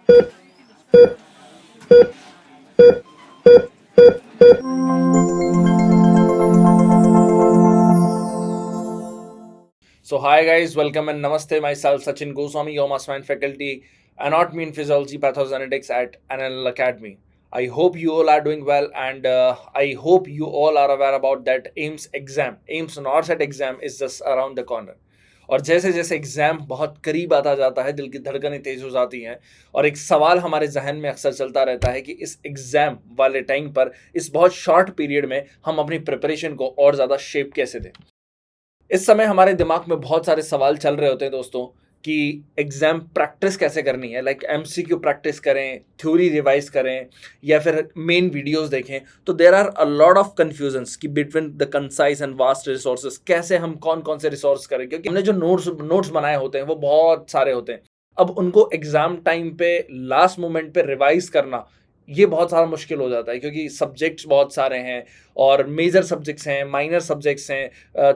So hi guys, welcome and namaste. Myself Sachin Goswami, your mastermind faculty, anatomy and physiology pathogenetics at NL Academy. I hope you all are doing well, and I hope you all are aware about that AIMS exam. AIMS NORCET exam is just around the corner. और जैसे जैसे exam बहुत करीब आता जाता है, दिल की धड़कनें तेज हो जाती हैं और एक सवाल हमारे जहन में अक्सर चलता रहता है कि इस एग्जाम वाले टाइम पर, इस बहुत शॉर्ट पीरियड में हम अपनी प्रिपरेशन को और ज़्यादा शेप कैसे दें। इस समय हमारे दिमाग में बहुत सारे सवाल चल रहे होते हैं दोस्तों कि एग्जाम प्रैक्टिस कैसे करनी है, लाइक एमसीक्यू प्रैक्टिस करें, थ्योरी रिवाइज करें या फिर मेन वीडियोस देखें। तो there are a lot of confusions कि between the concise and vast resources, कैसे हम कौन कौन से रिसोर्स करें, क्योंकि हमने जो नोट्स बनाए होते हैं वो बहुत सारे होते हैं। अब उनको एग्जाम टाइम पे लास्ट मोमेंट पे रिवाइज करना ये बहुत सारा मुश्किल हो जाता है, क्योंकि सब्जेक्ट्स बहुत सारे हैं और मेजर सब्जेक्ट्स हैं, माइनर सब्जेक्ट्स हैं,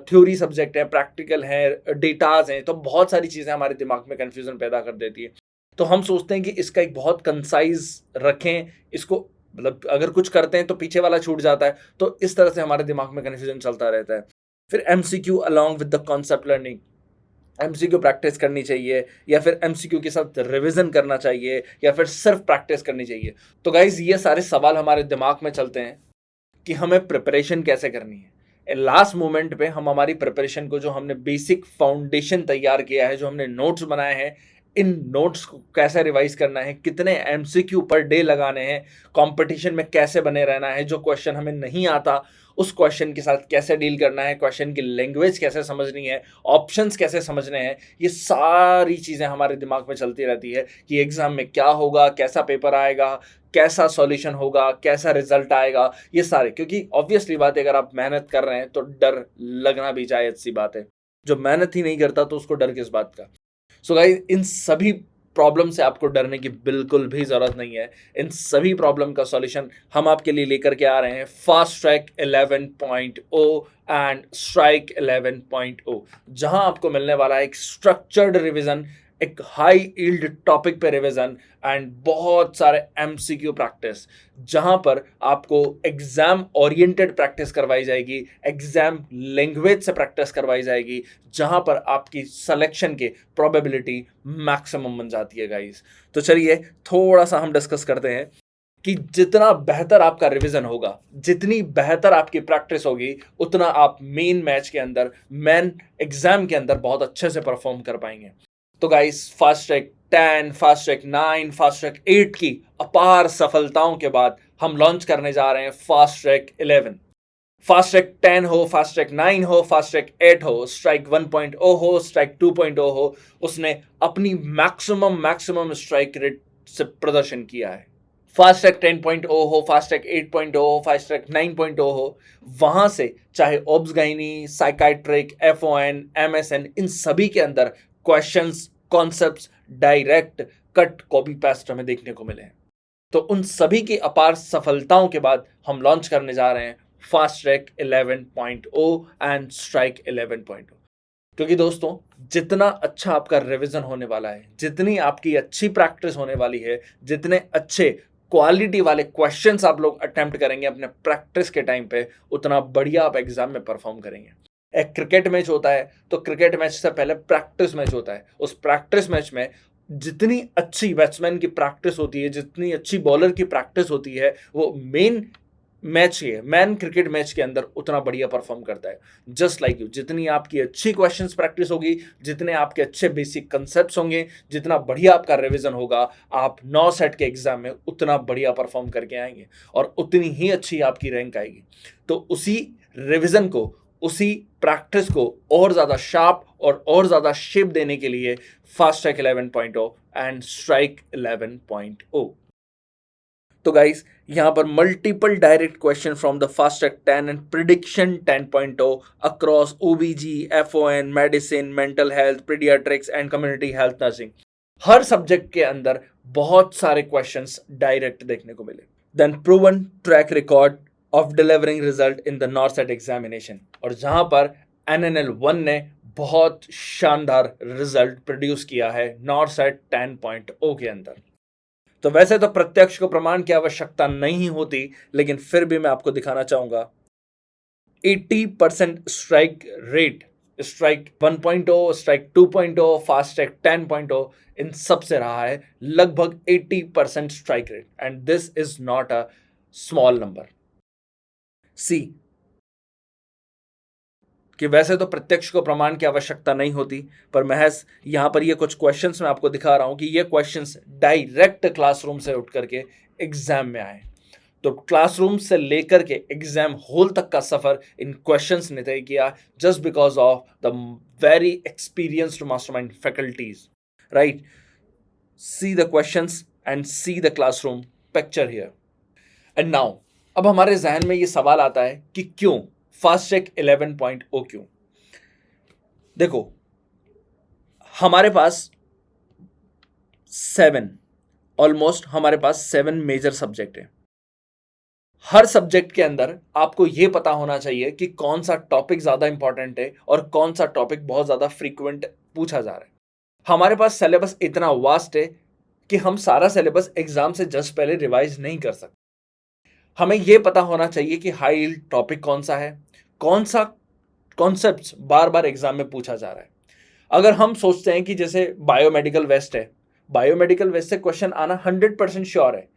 थ्योरी सब्जेक्ट है, प्रैक्टिकल है, डेटाज हैं, तो बहुत सारी चीज़ें हमारे दिमाग में कन्फ्यूज़न पैदा कर देती है। तो हम सोचते हैं कि इसका एक बहुत कंसाइज रखें इसको, मतलब अगर कुछ करते हैं तो पीछे वाला छूट जाता है। तो इस तरह से हमारे दिमाग में कन्फ्यूजन चलता रहता है। फिर MCQ along with the concept learning, MCQ practice करनी चाहिए या फिर एमसीक्यू के साथ रिवीजन करना चाहिए या फिर सिर्फ प्रैक्टिस करनी चाहिए। तो गाइज ये सारे सवाल हमारे दिमाग में चलते हैं कि हमें प्रिपरेशन कैसे करनी है। लास्ट मोमेंट पे हम हमारी प्रिपरेशन को, जो हमने बेसिक फाउंडेशन तैयार किया है, जो हमने नोट्स बनाए हैं, इन नोट्स को कैसे रिवाइज करना है, कितने एमसीक्यू पर डे लगाने हैं, कंपटीशन में कैसे बने रहना है, जो क्वेश्चन हमें नहीं आता उस क्वेश्चन के साथ कैसे डील करना है, क्वेश्चन की लैंग्वेज कैसे समझनी है, ऑप्शंस कैसे समझने हैं, ये सारी चीज़ें हमारे दिमाग में चलती रहती है कि एग्जाम में क्या होगा, कैसा पेपर आएगा, कैसा सॉल्यूशन होगा, कैसा रिजल्ट आएगा। ये सारे, क्योंकि ऑब्वियसली बात है, अगर आप मेहनत कर रहे हैं तो डर लगना भी जायज़ सी बात है। जो मेहनत ही नहीं करता तो उसको डर किस बात का। सो गाइस, इन सभी प्रॉब्लम से आपको डरने की बिल्कुल भी ज़रूरत नहीं है। इन सभी प्रॉब्लम का सॉल्यूशन हम आपके लिए लेकर के आ रहे हैं फास्ट ट्रैक 11.0 एंड स्ट्राइक 11.0, जहां आपको मिलने वाला है एक स्ट्रक्चर्ड रिवीजन, एक हाई यील्ड टॉपिक पे रिवीजन एंड बहुत सारे एमसीक्यू प्रैक्टिस, जहां पर आपको एग्जाम ओरिएंटेड प्रैक्टिस करवाई जाएगी, एग्जाम लैंग्वेज से प्रैक्टिस करवाई जाएगी, जहां पर आपकी सिलेक्शन के प्रोबेबिलिटी मैक्सिमम बन जाती है गाइस। तो चलिए थोड़ा सा हम डिस्कस करते हैं कि जितना बेहतर आपका रिवीजन होगा, जितनी बेहतर आपकी प्रैक्टिस होगी, उतना आप मेन मैच के अंदर, मेन एग्जाम के अंदर बहुत अच्छे से परफॉर्म कर पाएंगे। तो guys, fast track 10, fast track 9, fast track 8 की अपार सफलताओं के बाद हम लॉन्च करने जा रहे हैं फास्ट ट्रैक 11। फास्ट ट्रैक 10 हो, फास्ट ट्रैक 9 हो, फास्ट ट्रैक 8 हो, स्ट्राइक 1.0 हो, स्ट्राइक 2.0 हो, उसने अपनी मैक्सिमम स्ट्राइक रेट से प्रदर्शन किया है। फास्ट ट्रैक 10.0 हो, फास्ट ट्रैक 8.0 हो, फास्ट ट्रैक 9.0 हो, वहां से चाहे ओब्स गाइनी, साइकाइट्रिक, एफओएन, एमएसएन, इन सभी के अंदर questions, concepts direct cut copy paste हमें देखने को मिले हैं। तो उन सभी की अपार सफलताओं के बाद हम लॉन्च करने जा रहे हैं फास्ट ट्रैक 11.0 एंड स्ट्राइक 11.0। क्योंकि दोस्तों, जितना अच्छा आपका रिवीजन होने वाला है, जितनी आपकी अच्छी प्रैक्टिस होने वाली है, जितने अच्छे क्वालिटी वाले क्वेश्चंस आप लोग अटेम्प्ट करेंगे अपने प्रैक्टिस के टाइम पे, उतना बढ़िया आप एग्जाम में परफॉर्म करेंगे। एक क्रिकेट मैच होता है तो क्रिकेट मैच से पहले प्रैक्टिस मैच होता है। उस प्रैक्टिस मैच में जितनी अच्छी बैट्समैन की प्रैक्टिस होती है, जितनी अच्छी बॉलर की प्रैक्टिस होती है, वो मैन क्रिकेट मैच के अंदर उतना बढ़िया परफॉर्म करता है। जस्ट लाइक यू, जितनी आपकी अच्छी क्वेश्चंस प्रैक्टिस होगी, जितने आपके अच्छे बेसिक कंसेप्ट्स होंगे, जितना बढ़िया आपका रिवीजन होगा, आप 9 सेट के एग्जाम में उतना बढ़िया परफॉर्म करके आएंगे और उतनी ही अच्छी आपकी रैंक आएगी। तो उसी रिवीजन को, उसी प्रैक्टिस को और ज़्यादा शार्प और ज़्यादा शेप देने के लिए फास्ट ट्रैक 11.0 एंड स्ट्राइक 11.0। तो गाइस, यहाँ पर multiple direct question from the fast track 10 and prediction 10.0 across OBG, FON, medicine, mental health, paediatrics and community health nursing, हर सब्जेक्ट के अंदर बहुत सारे क्वेश्चंस डायरेक्ट देखने को मिले। Then proven track record of delivering result in the NORCET examination, और जहां पर एनएनएल 1 ने बहुत शानदार रिजल्ट प्रोड्यूस किया है नॉर्सेट 10.0 के अंदर। तो वैसे तो प्रत्यक्ष को प्रमाण की आवश्यकता नहीं होती, लेकिन फिर भी मैं आपको दिखाना चाहूंगा 80% strike rate, strike 1.0, strike 2.0, fast strike 10.0, इन सब से रहा है लगभग 80% strike rate, and this is not a small number. See कि वैसे तो प्रत्यक्ष को प्रमाण की आवश्यकता नहीं होती, पर महज यहां पर ये कुछ क्वेश्चंस मैं आपको दिखा रहा हूं कि ये क्वेश्चंस डायरेक्ट क्लासरूम से उठ करके एग्जाम में आए। तो क्लासरूम से लेकर के एग्जाम हॉल तक का सफर इन क्वेश्चंस ने तय किया, just because of the very experienced mastermind faculties, right. See the questions and see the classroom picture here and now. अब हमारे जहन में ये सवाल आता है कि क्यों फास्ट ट्रैक 11.0, क्यों? देखो, हमारे पास हमारे पास 7 मेजर सब्जेक्ट है। हर सब्जेक्ट के अंदर आपको यह पता होना चाहिए कि कौन सा टॉपिक ज्यादा इंपॉर्टेंट है और कौन सा टॉपिक बहुत ज्यादा फ्रीक्वेंट पूछा जा रहा है। हमारे पास सिलेबस इतना वास्ट है कि हम सारा सिलेबस एग्जाम से जस्ट पहले रिवाइज नहीं कर सकते। हमें यह पता होना चाहिए कि हाई यील्ड टॉपिक कौन सा है, कौन सा कॉन्सेप्ट्स बार बार एग्जाम में पूछा जा रहा है। अगर हम सोचते हैं कि जैसे बायोमेडिकल वेस्ट है, बायोमेडिकल वेस्ट से क्वेश्चन आना 100% श्योर है,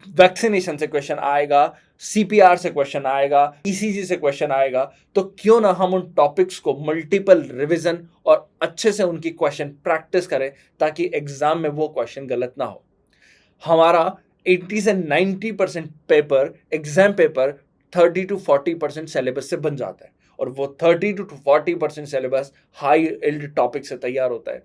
वैक्सीनेशन से क्वेश्चन आएगा, सीपीआर से क्वेश्चन आएगा, ईसीजी से क्वेश्चन आएगा, तो क्यों ना हम उन टॉपिक्स को मल्टीपल रिवीजन और अच्छे से उनकी क्वेश्चन प्रैक्टिस करें ताकि एग्जाम में वो क्वेश्चन गलत ना हो। हमारा 80 से 90% paper, exam paper 30 to 40% syllabus से बन जाता है, और वो 30 to 40% syllabus high yield topic से तैयार होता है,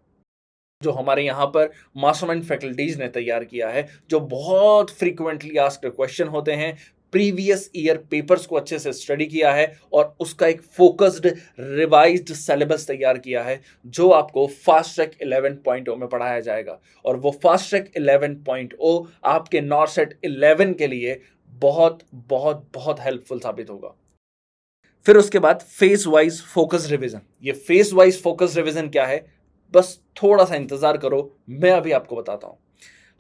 जो हमारे यहाँ पर मास्टरमाइंड फैकल्टीज ने तैयार किया है, जो बहुत फ्रीक्वेंटली आस्क्ड क्वेश्चन होते हैं, प्रीवियस ईयर पेपर्स को अच्छे से स्टडी किया है और उसका एक फोकस्ड रिवाइज्ड सिलेबस तैयार किया है, जो आपको फास्ट ट्रैक 11.0 में पढ़ाया जाएगा। और वो फास्ट ट्रैक 11.0 आपके नॉरसेट 11 के लिए बहुत बहुत बहुत हेल्पफुल साबित होगा। फिर उसके बाद फेज वाइज फोकस रिवीजन। ये फेज वाइज फोकस रिवीजन क्या है, बस थोड़ा सा इंतजार करो, मैं अभी आपको बताता हूं।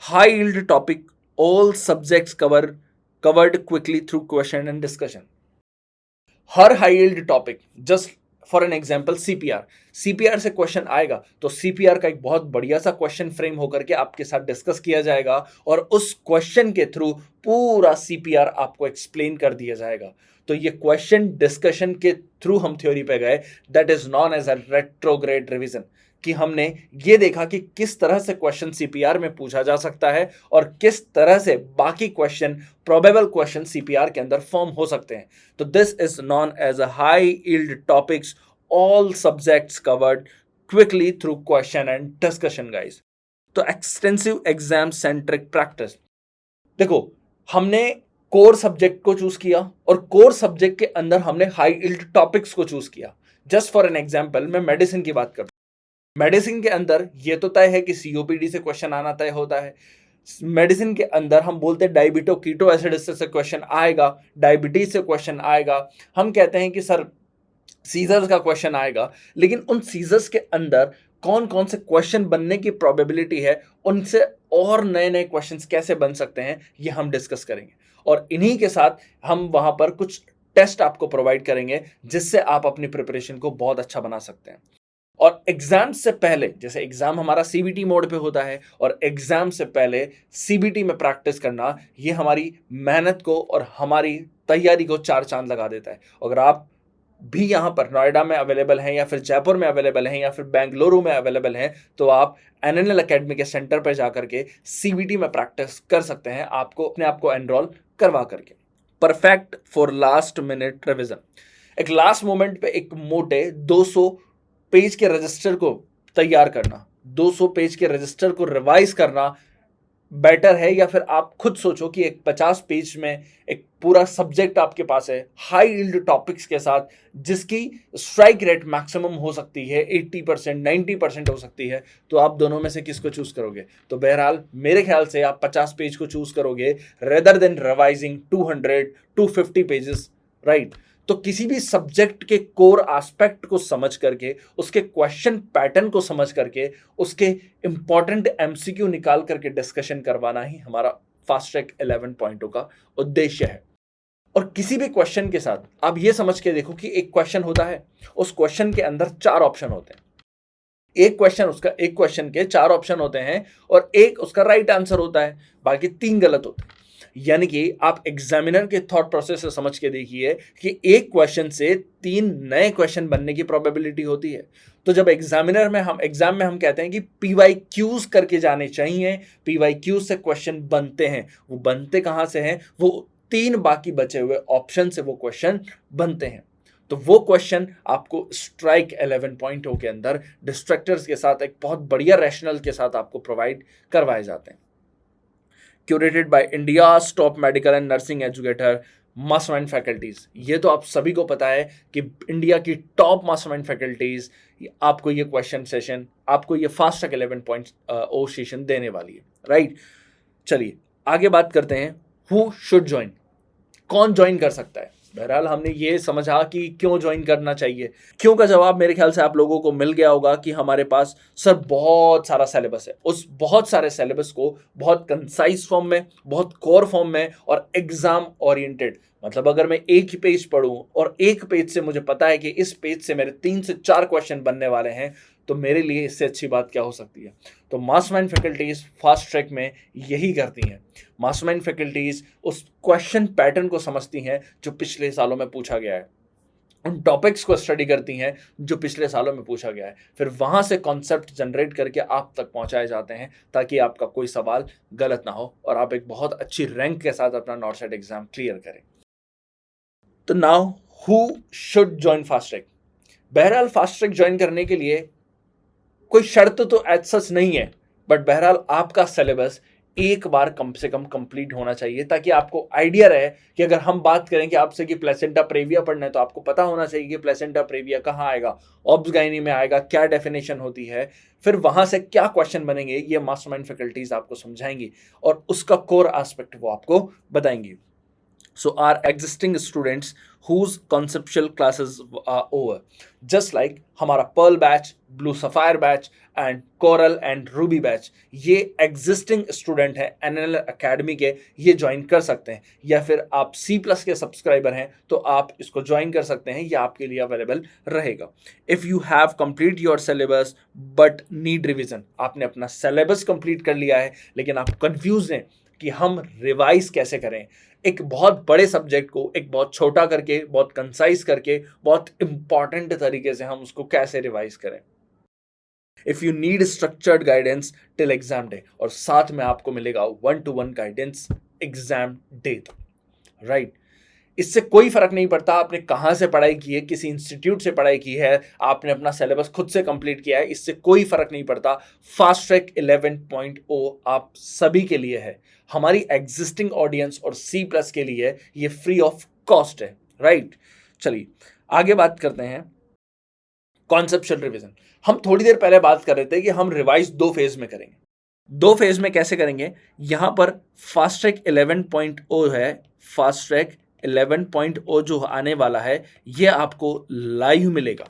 High yield topic, all subjects covered quickly through question and discussion. Her high yield topic, just for an example CPR से क्वेश्चन आएगा तो सीपीआर का एक बहुत बढ़िया सा क्वेश्चन फ्रेम होकर के आपके साथ डिस्कस किया जाएगा और उस क्वेश्चन के थ्रू पूरा सीपीआर आपको एक्सप्लेन कर दिया जाएगा। तो ये क्वेश्चन डिस्कशन के थ्रू हम थ्योरी पे गए, that is known as a retrograde revision, कि हमने ये देखा कि किस तरह से क्वेश्चन सीपीआर में पूछा जा सकता है और किस तरह से बाकी क्वेश्चन, प्रोबेबल क्वेश्चन सीपीआर के अंदर फॉर्म हो सकते हैं। तो this is known as a high yield topics, all subjects covered quickly through question and discussion guys. तो एक्सटेंसिव एग्जाम सेंट्रिक प्रैक्टिस। देखो, हमने कोर सब्जेक्ट को चूज किया और कोर सब्जेक्ट के अंदर हमने हाई यील्ड टॉपिक्स को चूज किया। जस्ट फॉर एन एग्जांपल, मैं मेडिसिन की बात करता हूं। मेडिसिन के अंदर यह तो तय है कि सीओपीडी से क्वेश्चन आना तय होता है। मेडिसिन के अंदर हम बोलते हैं डायबिटो कीटो एसिडिस से क्वेश्चन आएगा, डायबिटीज से क्वेश्चन आएगा, हम कहते हैं कि सर सीजर्स का क्वेश्चन आएगा। लेकिन उन सीजर्स के अंदर कौन कौन से क्वेश्चन बनने की प्रोबेबिलिटी है, उनसे और नए नए क्वेश्चंस कैसे बन सकते हैं, ये हम डिस्कस करेंगे। और इन्हीं के साथ हम वहां पर कुछ टेस्ट आपको प्रोवाइड करेंगे जिससे आप अपनी प्रिपरेशन को बहुत अच्छा बना सकते हैं। और एग्जाम से पहले, जैसे एग्जाम हमारा सीबीटी मोड पे होता है, और एग्जाम से पहले सीबीटी में प्रैक्टिस करना, ये हमारी मेहनत को और हमारी तैयारी को चार चांद लगा देता है। अगर आप भी यहाँ पर नोएडा में अवेलेबल हैं या फिर जयपुर में अवेलेबल हैं या फिर बेंगलुरु में अवेलेबल हैं, तो आप एनएनएल एकेडमी के सेंटर पर जाकर के सीबीटी में प्रैक्टिस कर सकते हैं, आपको अपने आप को एनरोल करवा करके। Perfect for last minute revision. एक लास्ट मोमेंट पे एक मोटे 200 पेज के रजिस्टर को तैयार करना, 200 पेज के रजिस्टर को रिवाइज करना बेटर है, या फिर आप खुद सोचो कि एक 50 पेज में एक पूरा सब्जेक्ट आपके पास है हाई यील्ड टॉपिक्स के साथ, जिसकी स्ट्राइक रेट मैक्सिमम हो सकती है 80%, 90% हो सकती है, तो आप दोनों में से किसको चूज करोगे? तो बहरहाल मेरे ख्याल से आप 50 पेज को चूज करोगे rather than revising 200 250 pages, right. तो किसी भी सब्जेक्ट के कोर एस्पेक्ट को समझ करके, उसके क्वेश्चन पैटर्न को समझ करके, उसके इंपॉर्टेंट एमसीक्यू निकाल करके डिस्कशन करवाना ही हमारा फास्ट ट्रैक 11.0 का उद्देश्य है। और किसी भी क्वेश्चन के साथ आप ये समझ के देखो कि एक क्वेश्चन होता है, उस क्वेश्चन के अंदर 4 ऑप्शन होते हैं। एक क्वेश्चन के 4 ऑप्शन होते हैं और एक उसका राइट आंसर होता है, बाकी 3 गलत होते हैं। यानी कि आप एग्जामिनर के थॉट प्रोसेस से समझ के देखिए कि एक क्वेश्चन से 3 नए क्वेश्चन बनने की प्रोबेबिलिटी होती है। तो जब एग्जाम में हम कहते हैं कि PYQs करके जाने चाहिए, PYQs से क्वेश्चन बनते हैं, वो बनते कहां से हैं? वो 3 बाकी बचे हुए ऑप्शन से वो क्वेश्चन बनते हैं। तो वो क्वेश्चन आपको स्ट्राइक 11.0 के अंदर डिस्ट्रक्टर्स के साथ एक बहुत बढ़िया रैशनल के साथ आपको प्रोवाइड करवाए जाते हैं। Curated bye India's top medical and nursing educator mastermind faculties. ये तो आप सभी को पता है कि इंडिया की टॉप मास्टरमाइंड फैकल्टीज आपको ये क्वेश्चन सेशन, आपको ये फास्ट ट्रैक 11.0 सेशन देने वाली है, राइट। चलिए आगे बात करते हैं, हु शुड ज्वाइन, कौन ज्वाइन कर सकता है। बहरहाल हमने ये समझा कि क्यों ज्वाइन करना चाहिए। क्यों का जवाब मेरे ख्याल से आप लोगों को मिल गया होगा कि हमारे पास सर बहुत सारा सिलेबस है। उस बहुत सारे सिलेबस को बहुत कंसाइज फॉर्म में, बहुत कोर फॉर्म में और एग्जाम ओरिएंटेड, मतलब अगर मैं एक ही पेज पढ़ूं और एक पेज से मुझे पता है कि इस पेज से मेरे 3 से 4 क्वेश्चन बनने वाले हैं, तो मेरे लिए इससे अच्छी बात क्या हो सकती है। तो मास्टरमाइंड फैकल्टीज फास्ट ट्रैक में यही करती हैं। मास्टरमाइंड फैकल्टीज उस क्वेश्चन पैटर्न को समझती हैं जो पिछले सालों में पूछा गया है, उन टॉपिक्स को स्टडी करती हैं जो पिछले सालों में पूछा गया है, फिर वहां से कॉन्सेप्ट जनरेट करके आप तक पहुंचाए जाते हैं ताकि आपका कोई सवाल गलत ना हो और आप एक बहुत अच्छी रैंक के साथ अपना नॉर्सेट एग्जाम क्लियर करें। तो now who should join fast track. बहरहाल फास्ट ट्रैक ज्वाइन करने के लिए कोई शर्त तो एज सच नहीं है, बट बहरहाल आपका सिलेबस एक बार कम से कम कंप्लीट होना चाहिए ताकि आपको आइडिया रहे कि अगर हम बात करें कि आपसे कि प्लेसेंटा प्रेविया पढ़ना है तो आपको पता होना चाहिए कि प्लेसेंटा प्रेविया कहाँ आएगा, ऑब्स गाइनी में आएगा, क्या डेफिनेशन होती है, फिर वहां से क्या क्वेश्चन बनेंगे, ये मास्टरमाइंड फैकल्टीज आपको समझाएंगी और उसका कोर एस्पेक्ट वो आपको बताएंगी। So our existing students whose conceptual classes are over, just like हमारा Pearl batch, Blue Sapphire batch and Coral and Ruby batch, ये एग्जिस्टिंग स्टूडेंट हैं NL Academy के, ये ज्वाइन कर सकते हैं। या फिर आप C+ के सब्सक्राइबर हैं तो आप इसको ज्वाइन कर सकते हैं, ये आपके लिए अवेलेबल रहेगा। If you have complete your syllabus but need revision, आपने अपना सिलेबस कंप्लीट कर लिया है लेकिन आप कंफ्यूज हैं कि हम रिवाइज कैसे करें, एक बहुत बड़े सब्जेक्ट को एक बहुत छोटा करके, बहुत कंसाइज करके, बहुत इंपॉर्टेंट तरीके से हम उसको कैसे रिवाइज करें। If you need structured guidance till exam day, और साथ में आपको मिलेगा 1-to-1 गाइडेंस एग्जाम डे तक, राइट। इससे कोई फर्क नहीं पड़ता आपने कहाँ से पढ़ाई की है, किसी इंस्टीट्यूट से पढ़ाई की है, आपने अपना सिलेबस खुद से कंप्लीट किया है, इससे कोई फर्क नहीं पड़ता। फास्ट ट्रैक 11.0 आप सभी के लिए है, हमारी एग्जिस्टिंग ऑडियंस और C+ के लिए ये फ्री ऑफ कॉस्ट है, राइट। चलिए आगे बात करते हैं कॉन्सेप्चुअल रिवीजन। हम थोड़ी देर पहले बात कर रहे थे कि हम रिवाइज 2 फेज में करेंगे। 2 फेज में कैसे करेंगे, यहां पर फास्ट ट्रैक 11.0 है, फास्ट ट्रैक 11.0 जो आने वाला है ये आपको लाइव मिलेगा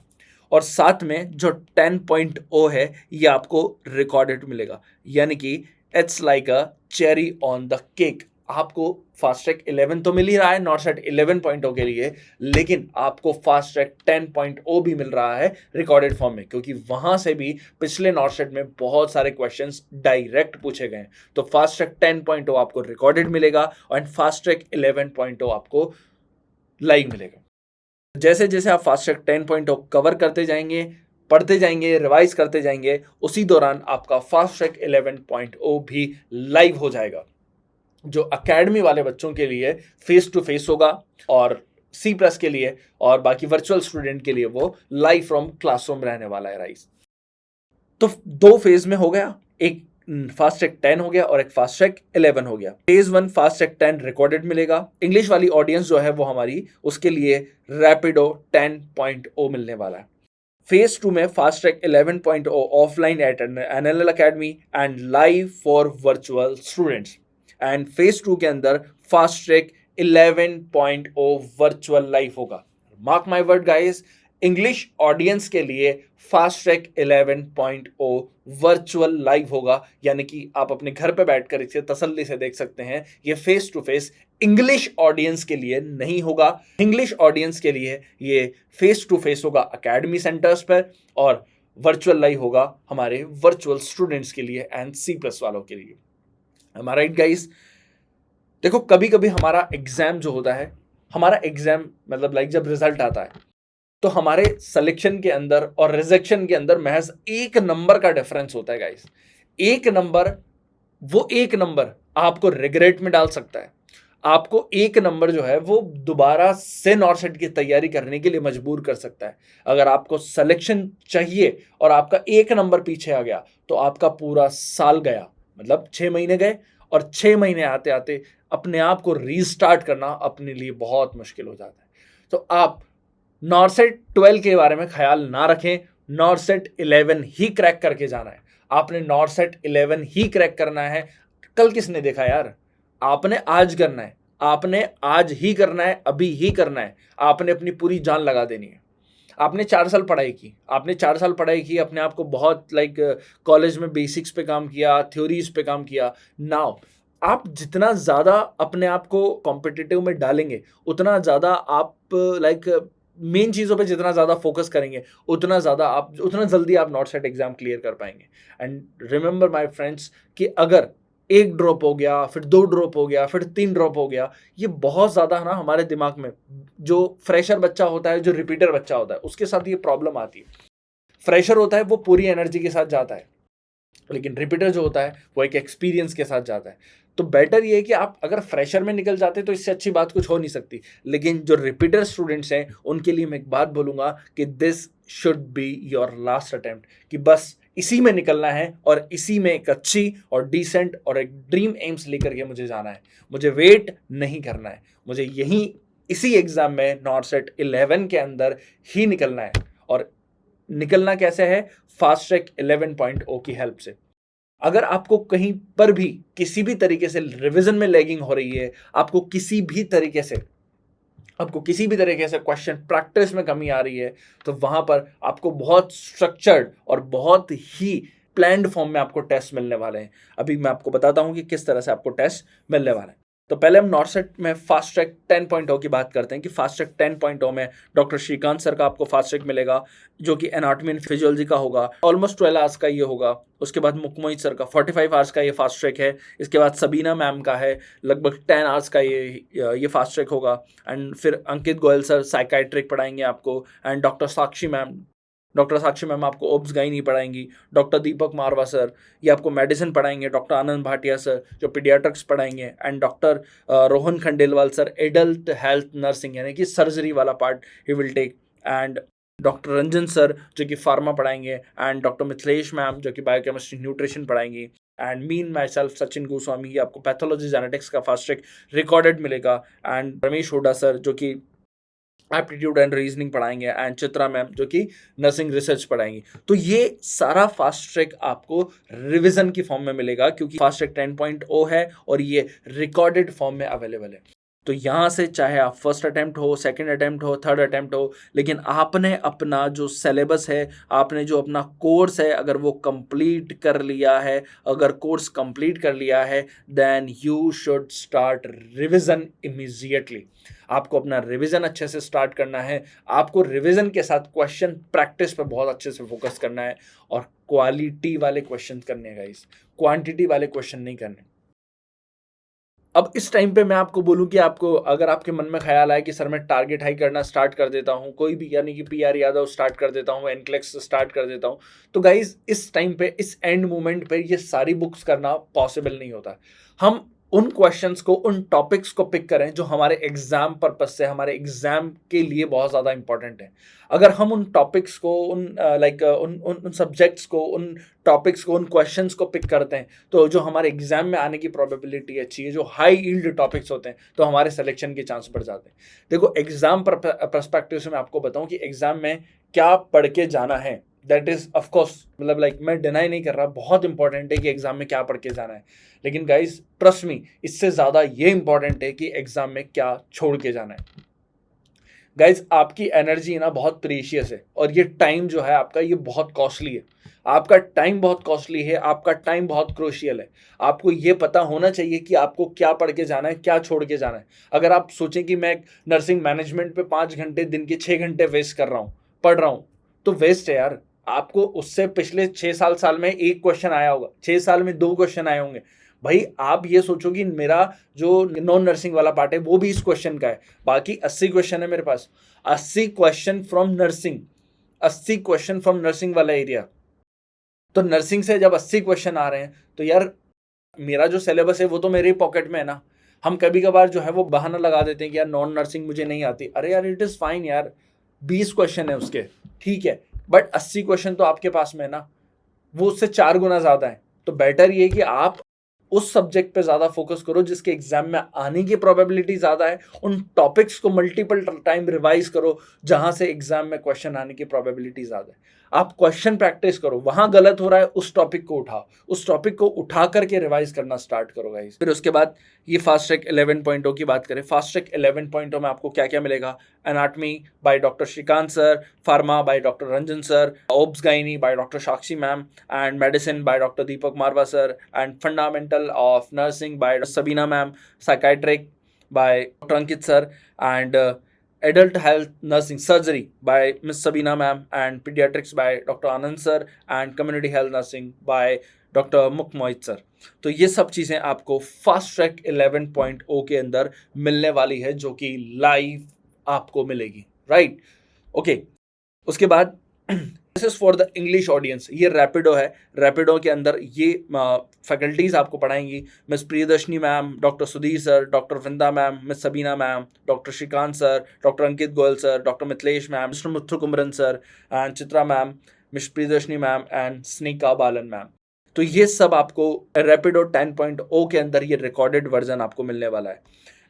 और साथ में जो 10.0 है ये आपको रिकॉर्डेड मिलेगा। यानी कि it's like a cherry on the cake. आपको फास्ट ट्रैक 11 तो मिल ही रहा है नॉर्सेट 11.0 के लिए, लेकिन आपको फास्ट ट्रैक 10.0 भी मिल रहा है रिकॉर्डेड फॉर्म में, क्योंकि वहां से भी पिछले नॉर्सेट में बहुत सारे क्वेश्चंस डायरेक्ट पूछे गए हैं। तो फास्ट ट्रैक 10.0 आपको रिकॉर्डेड मिलेगा और फास्ट ट्रैक 11.0 आपको लाइव मिलेगा। जैसे जैसे आप फास्ट ट्रैक 10.0 कवर करते जाएंगे, पढ़ते जाएंगे, रिवाइज करते जाएंगे, उसी दौरान आपका फास्ट ट्रैक 11.0 भी लाइव हो जाएगा, जो एकेडमी वाले बच्चों के लिए फेस टू फेस होगा और C+ के लिए और बाकी वर्चुअल स्टूडेंट के लिए वो लाइव फ्रॉम क्लासरूम रहने वाला है, राइस। तो 2 फेज में हो गया, एक फास्ट ट्रैक 10 हो गया और एक फास्ट ट्रैक 11 हो गया। फेज 1 फास्ट ट्रैक 10 रिकॉर्डेड मिलेगा। इंग्लिश वाली ऑडियंस जो है वो हमारी, उसके लिए रैपिडो 10.0 मिलने वाला है। फेज 2 में fast track 11.0 offline at NL Academy and live for virtual students. And phase 2 के अंदर फास्ट ट्रैक 11.0 वर्चुअल लाइव होगा। Mark my word guys, English audience के लिए फास्ट ट्रैक 11.0 वर्चुअल लाइव होगा, यानी कि आप अपने घर पे बैठकर इसे तसल्ली से देख सकते हैं। ये face to face English audience के लिए नहीं होगा। इंग्लिश ऑडियंस के लिए ये फेस टू फेस होगा अकेडमी सेंटर्स पर, और वर्चुअल लाइव होगा हमारे वर्चुअल स्टूडेंट्स के लिए एंड सी प्लस वालों के लिए। Am I right guys? देखो, कभी कभी हमारा एग्जाम जो होता है, हमारा एग्जाम मतलब लाइक जब रिजल्ट आता है तो हमारे सिलेक्शन के अंदर और रिजेक्शन के अंदर महज 1 नंबर का डिफरेंस होता है गाइस। 1 नंबर, वो 1 नंबर आपको रिग्रेट में डाल सकता है। आपको 1 नंबर जो है वो दोबारा से नॉर्सेट की तैयारी करने के लिए मजबूर कर सकता है। अगर आपको सिलेक्शन चाहिए और आपका 1 नंबर पीछे आ गया तो आपका पूरा साल गया, मतलब 6 महीने गए, और 6 महीने आते आते अपने आप को रीस्टार्ट करना अपने लिए बहुत मुश्किल हो जाता है। तो आप नॉर्सेट 12 के बारे में ख्याल ना रखें, नॉर्सेट 11 ही क्रैक करके जाना है। आपने नॉर्सेट 11 ही क्रैक करना है। कल किसने देखा यार? आपने आज करना है, आपने आज ही करना है, अभी ही करना है। आपने अपनी पूरी जान लगा देनी है। आपने 4 साल पढ़ाई की, आपने 4 साल पढ़ाई की, अपने आप को बहुत लाइक कॉलेज में बेसिक्स पे काम किया, थ्योरीज पे काम किया। नाउ आप जितना ज़्यादा अपने आप को कॉम्पिटिटिव में डालेंगे, उतना ज़्यादा आप लाइक मेन चीज़ों पे जितना ज़्यादा फोकस करेंगे, उतना जल्दी आप नॉर्सेट एग्जाम क्लियर कर पाएंगे। एंड रिमेंबर माय फ्रेंड्स कि अगर 1 ड्रॉप हो गया, फिर 2 ड्रॉप हो गया, फिर 3 ड्रॉप हो गया, ये बहुत ज़्यादा ना हमारे दिमाग में, जो फ्रेशर बच्चा होता है, जो रिपीटर बच्चा होता है, उसके साथ ये प्रॉब्लम आती है। फ्रेशर होता है वो पूरी एनर्जी के साथ जाता है, लेकिन रिपीटर जो होता है वो एक एक्सपीरियंस के साथ जाता है। तो बेटर ये है कि आप अगर फ्रेशर में निकल जाते तो इससे अच्छी बात कुछ हो नहीं सकती। लेकिन जो रिपीटर स्टूडेंट्स हैं उनके लिए मैं एक बात बोलूँगा कि this should be your last attempt, कि बस इसी में निकलना है और इसी में एक अच्छी और डिसेंट और एक ड्रीम एम्स लेकर के मुझे जाना है। मुझे वेट नहीं करना है, मुझे यहीं इसी एग्जाम में नॉर्सेट 11 के अंदर ही निकलना है। और निकलना कैसे है? फास्ट ट्रैक 11.0 की हेल्प से। अगर आपको कहीं पर भी किसी भी तरीके से रिवीजन में लैगिंग हो रही है, आपको किसी भी तरीके से क्वेश्चन प्रैक्टिस में कमी आ रही है, तो वहां पर आपको बहुत स्ट्रक्चर्ड और बहुत ही प्लान्ड फॉर्म में आपको टेस्ट मिलने वाले हैं। अभी मैं आपको बताता हूं कि किस तरह से आपको टेस्ट मिलने वाला है। तो पहले हम नॉर्सेट में फास्ट ट्रैक 10.0 की बात करते हैं कि फास्ट ट्रैक 10.0 में डॉक्टर श्रीकांत सर का आपको फास्ट ट्रैक मिलेगा, जो कि एनाटॉमी एंड फिजियोलॉजी का होगा। ऑलमोस्ट 12 आवर्स का ये होगा। उसके बाद मुकमोहित सर का 45 आवर्स का ये फास्ट ट्रैक है। इसके बाद सबीना मैम का है लगभग 10 आवर्स का ये फास्ट ट्रैक होगा। एंड फिर अंकित गोयल सर साइकाइट्रिक पढ़ाएंगे आपको। एंड डॉक्टर साक्षी मैम आपको ओब्स गाई नहीं पढ़ाएंगी। डॉक्टर दीपक मारवा सर ये आपको मेडिसिन पढ़ाएंगे। डॉक्टर आनंद भाटिया सर जो पीडियाट्रिक्स पढ़ाएंगे। And doctor Rohan Khandelwal sir adult health nursing यानी कि सर्जरी वाला part he will take. And doctor Ranjan sir जो कि फार्मा पढ़ाएंगे। एंड डॉक्टर मिथिलेश मैम जो कि बायोकेमिस्ट्री न्यूट्रिशन पढ़ाएंगी। And mean myself Sachin Goswami, ये आपको पैथोलॉजी जेनेटिक्स का फास्ट ट्रैक रिकॉर्डेड मिलेगा। एंड रमेश हुड्डा सर जो कि एप्टीट्यूड एंड रीजनिंग पढ़ाएंगे। एंड चित्रा मैम जो कि नर्सिंग रिसर्च पढ़ाएंगी। तो ये सारा फास्ट ट्रैक आपको रिवीजन की फॉर्म में मिलेगा, क्योंकि फास्ट ट्रैक 10.0 है और ये रिकॉर्डेड फॉर्म में अवेलेबल है। तो यहाँ से चाहे आप फर्स्ट अटेम्प्ट हो, सेकंड अटेम्प्ट हो, थर्ड अटेम्प्ट हो, लेकिन आपने अपना जो सिलेबस है, आपने जो अपना कोर्स है, अगर वो कंप्लीट कर लिया है, अगर कोर्स कंप्लीट कर लिया है, then you should start revision immediately. आपको अपना रिवीजन अच्छे से स्टार्ट करना है। आपको रिवीजन के साथ क्वेश्चन प्रैक्टिस पर बहुत अच्छे से फोकस करना है और क्वालिटी वाले क्वेश्चन करने हैं गाइस, क्वांटिटी वाले क्वेश्चन नहीं करने। अब इस टाइम पे मैं आपको बोलूं कि आपको अगर आपके मन में ख्याल आए कि सर मैं टारगेट हाई करना स्टार्ट कर देता हूं, कोई भी यानी कि पीआर यादव स्टार्ट कर देता हूं, एनक्लेक्स स्टार्ट कर देता हूं, तो गाइज इस टाइम पे, इस एंड मोमेंट पे ये सारी बुक्स करना पॉसिबल नहीं होता। हम उन क्वेश्चंस को, उन टॉपिक्स को पिक करें जो हमारे एग्जाम पर्पस से, हमारे एग्जाम के लिए बहुत ज़्यादा इंपॉर्टेंट है। अगर हम उन टॉपिक्स को, उन सब्जेक्ट्स को, उन टॉपिक्स को, उन क्वेश्चंस को पिक करते हैं, तो जो हमारे एग्जाम में आने की प्रोबेबिलिटी अच्छी है, जो हाई यील्ड टॉपिक्स होते हैं, तो हमारे सिलेक्शन के चांस बढ़ जाते हैं। देखो, एग्जाम परस्पेक्टिव से मैं आपको बताऊं कि एग्जाम में क्या पढ़ के जाना है, दैट इज ऑफकोर्स, मतलब लाइक मैं डिनाई नहीं कर रहा, बहुत इंपॉर्टेंट है कि एग्जाम में क्या पढ़ के जाना है। लेकिन गाइज ट्रस्ट मी, इससे ज़्यादा ये इंपॉर्टेंट है कि एग्जाम में क्या छोड़ के जाना है। गाइज आपकी एनर्जी ना बहुत प्रीशियस है और ये टाइम जो है आपका ये बहुत कॉस्टली है। आपका टाइम बहुत कॉस्टली है, आपका टाइम बहुत क्रूशियल है। आपको ये पता होना चाहिए कि आपको क्या पढ़ के जाना है, क्या छोड़ के जाना है। अगर आप सोचें कि मैं नर्सिंग मैनेजमेंट पे 5 घंटे दिन के 6 घंटे वेस्ट कर रहा हूँ, पढ़ रहा हूँ, तो वेस्ट है यार। आपको उससे पिछले 6 साल में एक क्वेश्चन आया होगा, 6 साल में 2 क्वेश्चन आए होंगे। भाई आप ये सोचो कि मेरा जो नॉन नर्सिंग वाला पार्ट है वो भी इस क्वेश्चन का है, बाकी 80 क्वेश्चन है मेरे पास। 80 question from nursing, 80 question from nursing वाला एरिया। तो नर्सिंग से जब 80 क्वेश्चन आ रहे हैं तो यार मेरा जो सिलेबस है वो तो मेरे पॉकेट में है ना। हम कभी कभार जो है वो बहाना लगा देते हैं कि यार नॉन नर्सिंग मुझे नहीं आती। अरे यार इट इज़ फाइन यार, 20 क्वेश्चन है उसके, ठीक है, बट 80 क्वेश्चन तो आपके पास में है ना, वो उससे 4 गुना ज़्यादा है। तो बेटर ये कि आप उस सब्जेक्ट पे ज़्यादा फोकस करो जिसके एग्जाम में आने की प्रोबेबिलिटी ज़्यादा है। उन टॉपिक्स को मल्टीपल टाइम रिवाइज करो जहां से एग्जाम में क्वेश्चन आने की प्रोबेबिलिटी ज़्यादा है। आप क्वेश्चन प्रैक्टिस करो, वहां गलत हो रहा है उस टॉपिक को उठाओ, उस टॉपिक को उठा करके रिवाइज करना स्टार्ट करो गाइस। फिर उसके बाद ये फास्ट ट्रैक 11.0 की बात करें। फास्ट ट्रैक 11.0 में आपको क्या क्या मिलेगा? Anatomy by doctor Shrikant sir, pharma by doctor Ranjan sir, obs gynae by doctor Sakshi ma'am, and medicine by doctor Deepak Marwa sir, and fundamental of nursing by Sabina ma'am, psychiatric by doctor Ankit sir, and adult health nursing surgery by Miss Sabina ma'am, and pediatrics by Dr. Anand sir, and community health nursing by Dr. Mukh Mohit sir। तो ये सब चीज़ें आपको fast track 11.0 के अंदर मिलने वाली है जो कि लाइव आपको मिलेगी, राइट? ओके, उसके बाद this is for the English audience. ये रैपिडो है, रैपिडो के अंदर ये फैकल्टीज आपको पढ़ाएंगी miss Priyadarshini ma'am, doctor Sudhir sir, doctor Vrinda ma'am, miss Sabina ma'am, doctor Shrikant sir, doctor Ankit Goyal sir, doctor Mithilesh ma'am, mister Muthu Kumaran sir, and Chitra ma'am, miss Priyadarshini ma'am, and Snika Balan ma'am. तो ये सब आपको रैपिडो 10.0 के अंदर ये रिकॉर्डेड वर्जन आपको मिलने वाला है।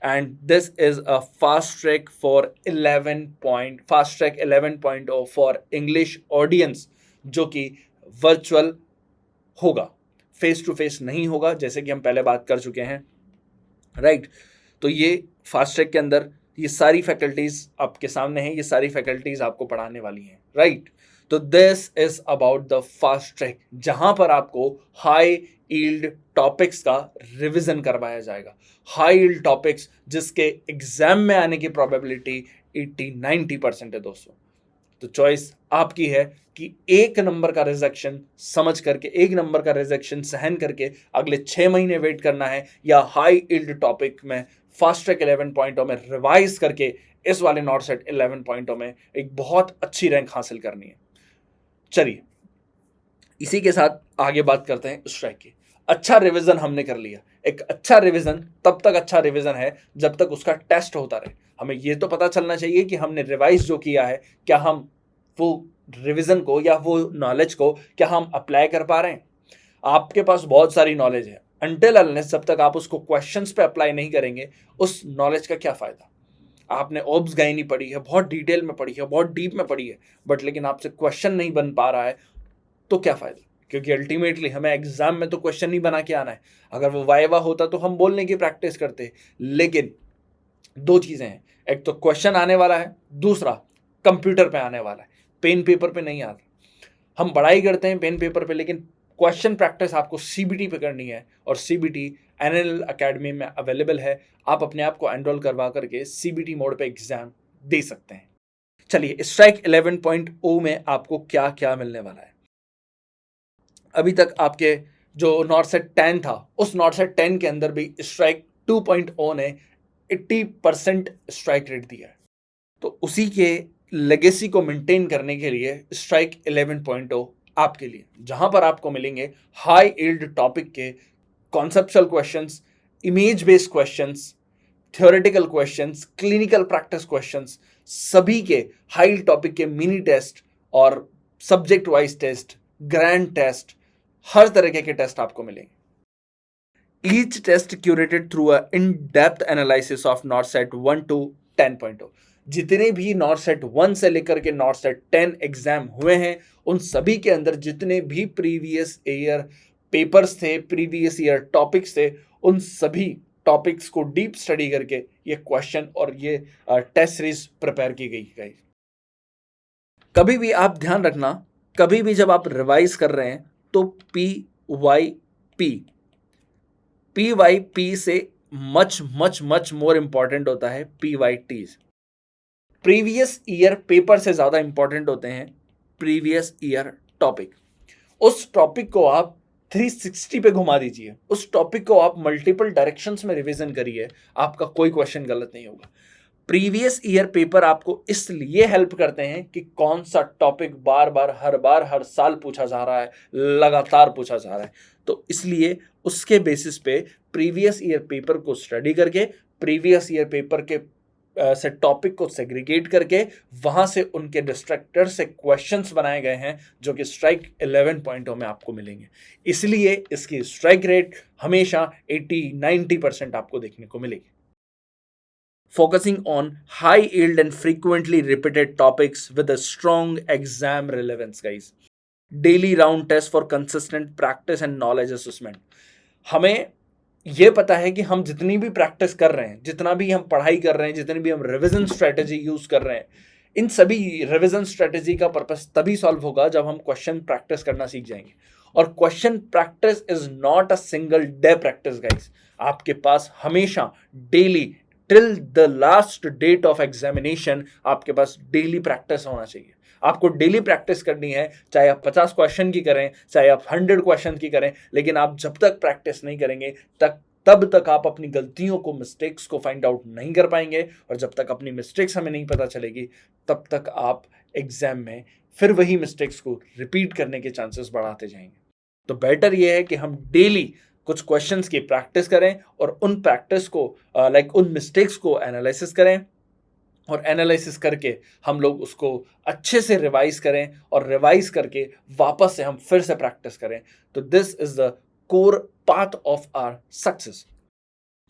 and this is a fast track for 11.0 for English audience, जो कि वर्चुअल होगा, फेस टू फेस नहीं होगा, जैसे कि हम पहले बात कर चुके हैं, राइट? तो ये फास्ट ट्रैक के अंदर ये सारी फैकल्टीज आपके सामने हैं, ये सारी फैकल्टीज आपको पढ़ाने वाली हैं, राइट? तो this is about the fast track, जहां पर आपको हाई ईल्ड टॉपिक्स का रिवीजन करवाया जाएगा। हाई ईल्ड टॉपिक्स जिसके एग्जाम में आने की प्रोबेबिलिटी 80-90% है दोस्तों। तो चॉइस आपकी है कि 1 नंबर का रिजेक्शन समझ करके, 1 नंबर का रिजेक्शन सहन करके अगले 6 महीने वेट करना है, या हाई ईल्ड टॉपिक में फास्ट ट्रैक 11.0 में रिवाइज करके इस वाले नॉट सेट 11.0 में एक बहुत अच्छी रैंक हासिल करनी है। चलिए इसी के साथ आगे बात करते हैं उस ट्रैक की। अच्छा रिवीजन हमने कर लिया। एक अच्छा रिवीजन तब तक अच्छा रिवीजन है जब तक उसका टेस्ट होता रहे। हमें ये तो पता चलना चाहिए कि हमने रिवाइज जो किया है, क्या हम वो रिवीजन को या वो नॉलेज को क्या हम अप्लाई कर पा रहे हैं। आपके पास बहुत सारी नॉलेज है, अनटिल अनलेस जब तक आप उसको क्वेश्चंस पे अप्लाई नहीं करेंगे उस नॉलेज का क्या फ़ायदा। आपने ओब्स गाइनी पढ़ी है, बहुत डिटेल में पढ़ी है, बहुत डीप में पढ़ी है, बट लेकिन आपसे क्वेश्चन नहीं बन पा रहा है तो क्या फ़ायदा? क्योंकि अल्टीमेटली हमें एग्जाम में तो क्वेश्चन नहीं बना के आना है। अगर वो वाइवा होता तो हम बोलने की प्रैक्टिस करते, लेकिन 2 चीज़ें हैं, एक तो क्वेश्चन आने वाला है, दूसरा कंप्यूटर पे आने वाला है, पेन पेपर पे नहीं आता। हम पढ़ाई करते हैं पेन पेपर पे, लेकिन क्वेश्चन प्रैक्टिस आपको सीबीटी पे करनी है, और सीबीटी एनएल अकेडमी में अवेलेबल है। आप अपने आप को एनरोल करवा करके सीबीटी मोड पे एग्जाम दे सकते हैं। चलिए स्ट्राइक 11.0 में आपको क्या क्या मिलने वाला है। अभी तक आपके जो नॉर्सेट 10 था, उस नॉर्सेट 10 के अंदर भी स्ट्राइक 2.0 ने 80% स्ट्राइक रेट दिया है। तो उसी के लेगेसी को मेंटेन करने के लिए स्ट्राइक 11.0 आपके लिए, जहां पर आपको मिलेंगे हाई यील्ड टॉपिक के conceptual questions, image based questions, theoretical questions, clinical practice questions, सभी के हाई टॉपिक के मिनी टेस्ट और subject wise test, grand test, हर तरीके के टेस्ट आपको मिलेंगे। Each test curated through a in depth analysis of NORCET 1 to 10.0। जितने भी नॉर्सेट 1 से लेकर के नॉर्सेट 10 एग्जाम हुए हैं, उन सभी के अंदर जितने भी प्रीवियस ईयर पेपर्स थे, प्रीवियस ईयर टॉपिक्स थे, उन सभी टॉपिक्स को डीप स्टडी करके ये क्वेश्चन और ये टेस्ट सीरीज प्रिपेयर की गई है। कभी भी आप ध्यान रखना, कभी भी जब आप रिवाइज कर रहे हैं तो PYP से much much much more important होता है PYTs। प्रीवियस ईयर पेपर से ज्यादा इंपॉर्टेंट होते हैं प्रीवियस ईयर टॉपिक। उस टॉपिक को आप 360 पे घुमा दीजिए, उस टॉपिक को आप मल्टीपल डायरेक्शंस में रिवीजन करिए, आपका कोई क्वेश्चन गलत नहीं होगा। प्रीवियस ईयर पेपर आपको इसलिए हेल्प करते हैं कि कौन सा टॉपिक बार हर साल पूछा जा रहा है, लगातार पूछा जा रहा है, तो इसलिए उसके बेसिस पे प्रीवियस ईयर पेपर को स्टडी करके, प्रीवियस ईयर पेपर के से टॉपिक को सेग्रीगेट करके वहां से उनके डिस्ट्रैक्टर से क्वेश्चंस बनाए गए हैं जो कि स्ट्राइक 11 पॉइंटों में आपको मिलेंगे। इसलिए इसकी स्ट्राइक रेट हमेशा 80-90% आपको देखने को मिलेगी। Focusing on high yield and frequently repeated topics with a strong exam relevance, guys. Daily round test for consistent practice and knowledge assessment. हमें यह पता है कि हम जितनी भी प्रैक्टिस कर रहे हैं, जितना भी हम पढ़ाई कर रहे हैं, जितनी भी हम रिवीजन स्ट्रेटेजी यूज कर रहे हैं, इन सभी रिवीजन स्ट्रेटेजी का पर्पस तभी सॉल्व होगा जब हम क्वेश्चन प्रैक्टिस करना सीख जाएंगे। और question practice is not a single day practice, guys. आपके पास हमेशा daily till the last date of examination आपके पास डेली प्रैक्टिस होना चाहिए। आपको डेली प्रैक्टिस करनी है, चाहे आप 50 क्वेश्चन की करें, चाहे आप 100 क्वेश्चन की करें, लेकिन आप जब तक प्रैक्टिस नहीं करेंगे तब तक आप अपनी गलतियों को, मिस्टेक्स को फाइंड आउट नहीं कर पाएंगे। और जब तक अपनी मिस्टेक्स हमें नहीं पता चलेगी तब तक आप एग्जाम में फिर वही मिस्टेक्स को रिपीट करने के चांसेस बढ़ाते जाएंगे। तो बेटर ये है कि हम डेली कुछ क्वेश्चंस की प्रैक्टिस करें और उन प्रैक्टिस को उन मिस्टेक्स को एनालिसिस करें, और एनालिसिस करके हम लोग उसको अच्छे से रिवाइज करें, और रिवाइज करके वापस से हम फिर से प्रैक्टिस करें। तो this is the core path of our success.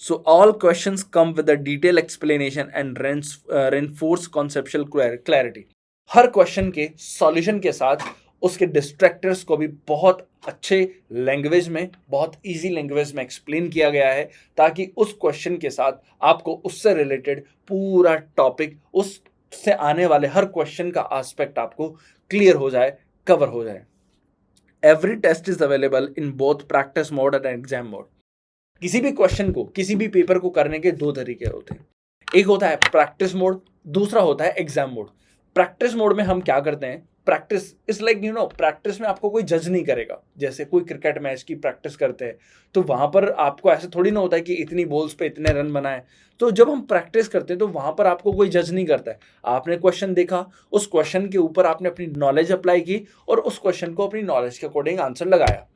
So all questions come with a detail explanation and reinforce conceptual clarity. हर क्वेश्चन के सॉल्यूशन के साथ उसके डिस्ट्रैक्टर्स को भी बहुत अच्छे लैंग्वेज में, बहुत इजी लैंग्वेज में एक्सप्लेन किया गया है, ताकि उस क्वेश्चन के साथ आपको उससे रिलेटेड पूरा टॉपिक, उससे आने वाले हर क्वेश्चन का एस्पेक्ट आपको क्लियर हो जाए, कवर हो जाए। Every test is available in both practice mode and exam mode. किसी भी क्वेश्चन को, किसी भी पेपर को करने के दो तरीके होते हैं। एक होता है प्रैक्टिस मोड, दूसरा होता है एग्जाम मोड। प्रैक्टिस मोड में हम क्या करते हैं, प्रैक्टिस इज लाइक प्रैक्टिस में आपको कोई जज नहीं करेगा। जैसे कोई क्रिकेट मैच की प्रैक्टिस करते हैं तो वहां पर आपको ऐसे थोड़ी ना होता है कि इतनी बॉल्स पे इतने रन बनाए। तो जब हम प्रैक्टिस करते हैं तो वहां पर आपको कोई जज नहीं करता है। आपने क्वेश्चन देखा, उस क्वेश्चन के ऊपर आपने अपनी नॉलेज अप्लाई की और उस क्वेश्चन को अपनी नॉलेज के अकॉर्डिंग आंसर लगाया।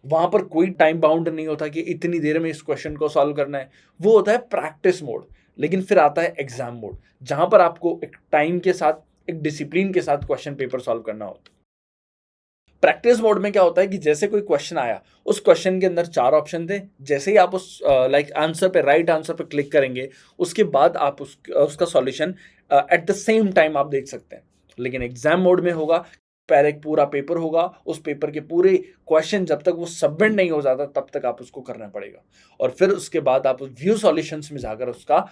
वहां पर कोई टाइम बाउंड नहीं होता कि इतनी देर में इस क्वेश्चन को सॉल्व करना है। वो होता है प्रैक्टिस मोड। लेकिन फिर आता है एग्जाम मोड, जहां पर आपको एक टाइम के साथ, एक डिसिप्लिन के साथ क्वेश्चन पेपर सॉल्व करना होता है। प्रैक्टिस मोड में क्या होता है कि जैसे कोई क्वेश्चन आया, उस क्वेश्चन के अंदर 4 ऑप्शन थे, जैसे ही आप उस आंसर पे, राइट आंसर पे क्लिक करेंगे, उसके बाद आप उसका solution at the same time आप देख सकते हैं। लेकिन एग्जाम मोड में होगा, पहले एक पूरा पेपर होगा, उस पेपर के पूरे क्वेश्चन जब तक वो सबमिट नहीं हो जाता तब तक आप उसको करना पड़ेगा, और फिर उसके बाद आप व्यू सॉल्यूशंस में जाकर उसका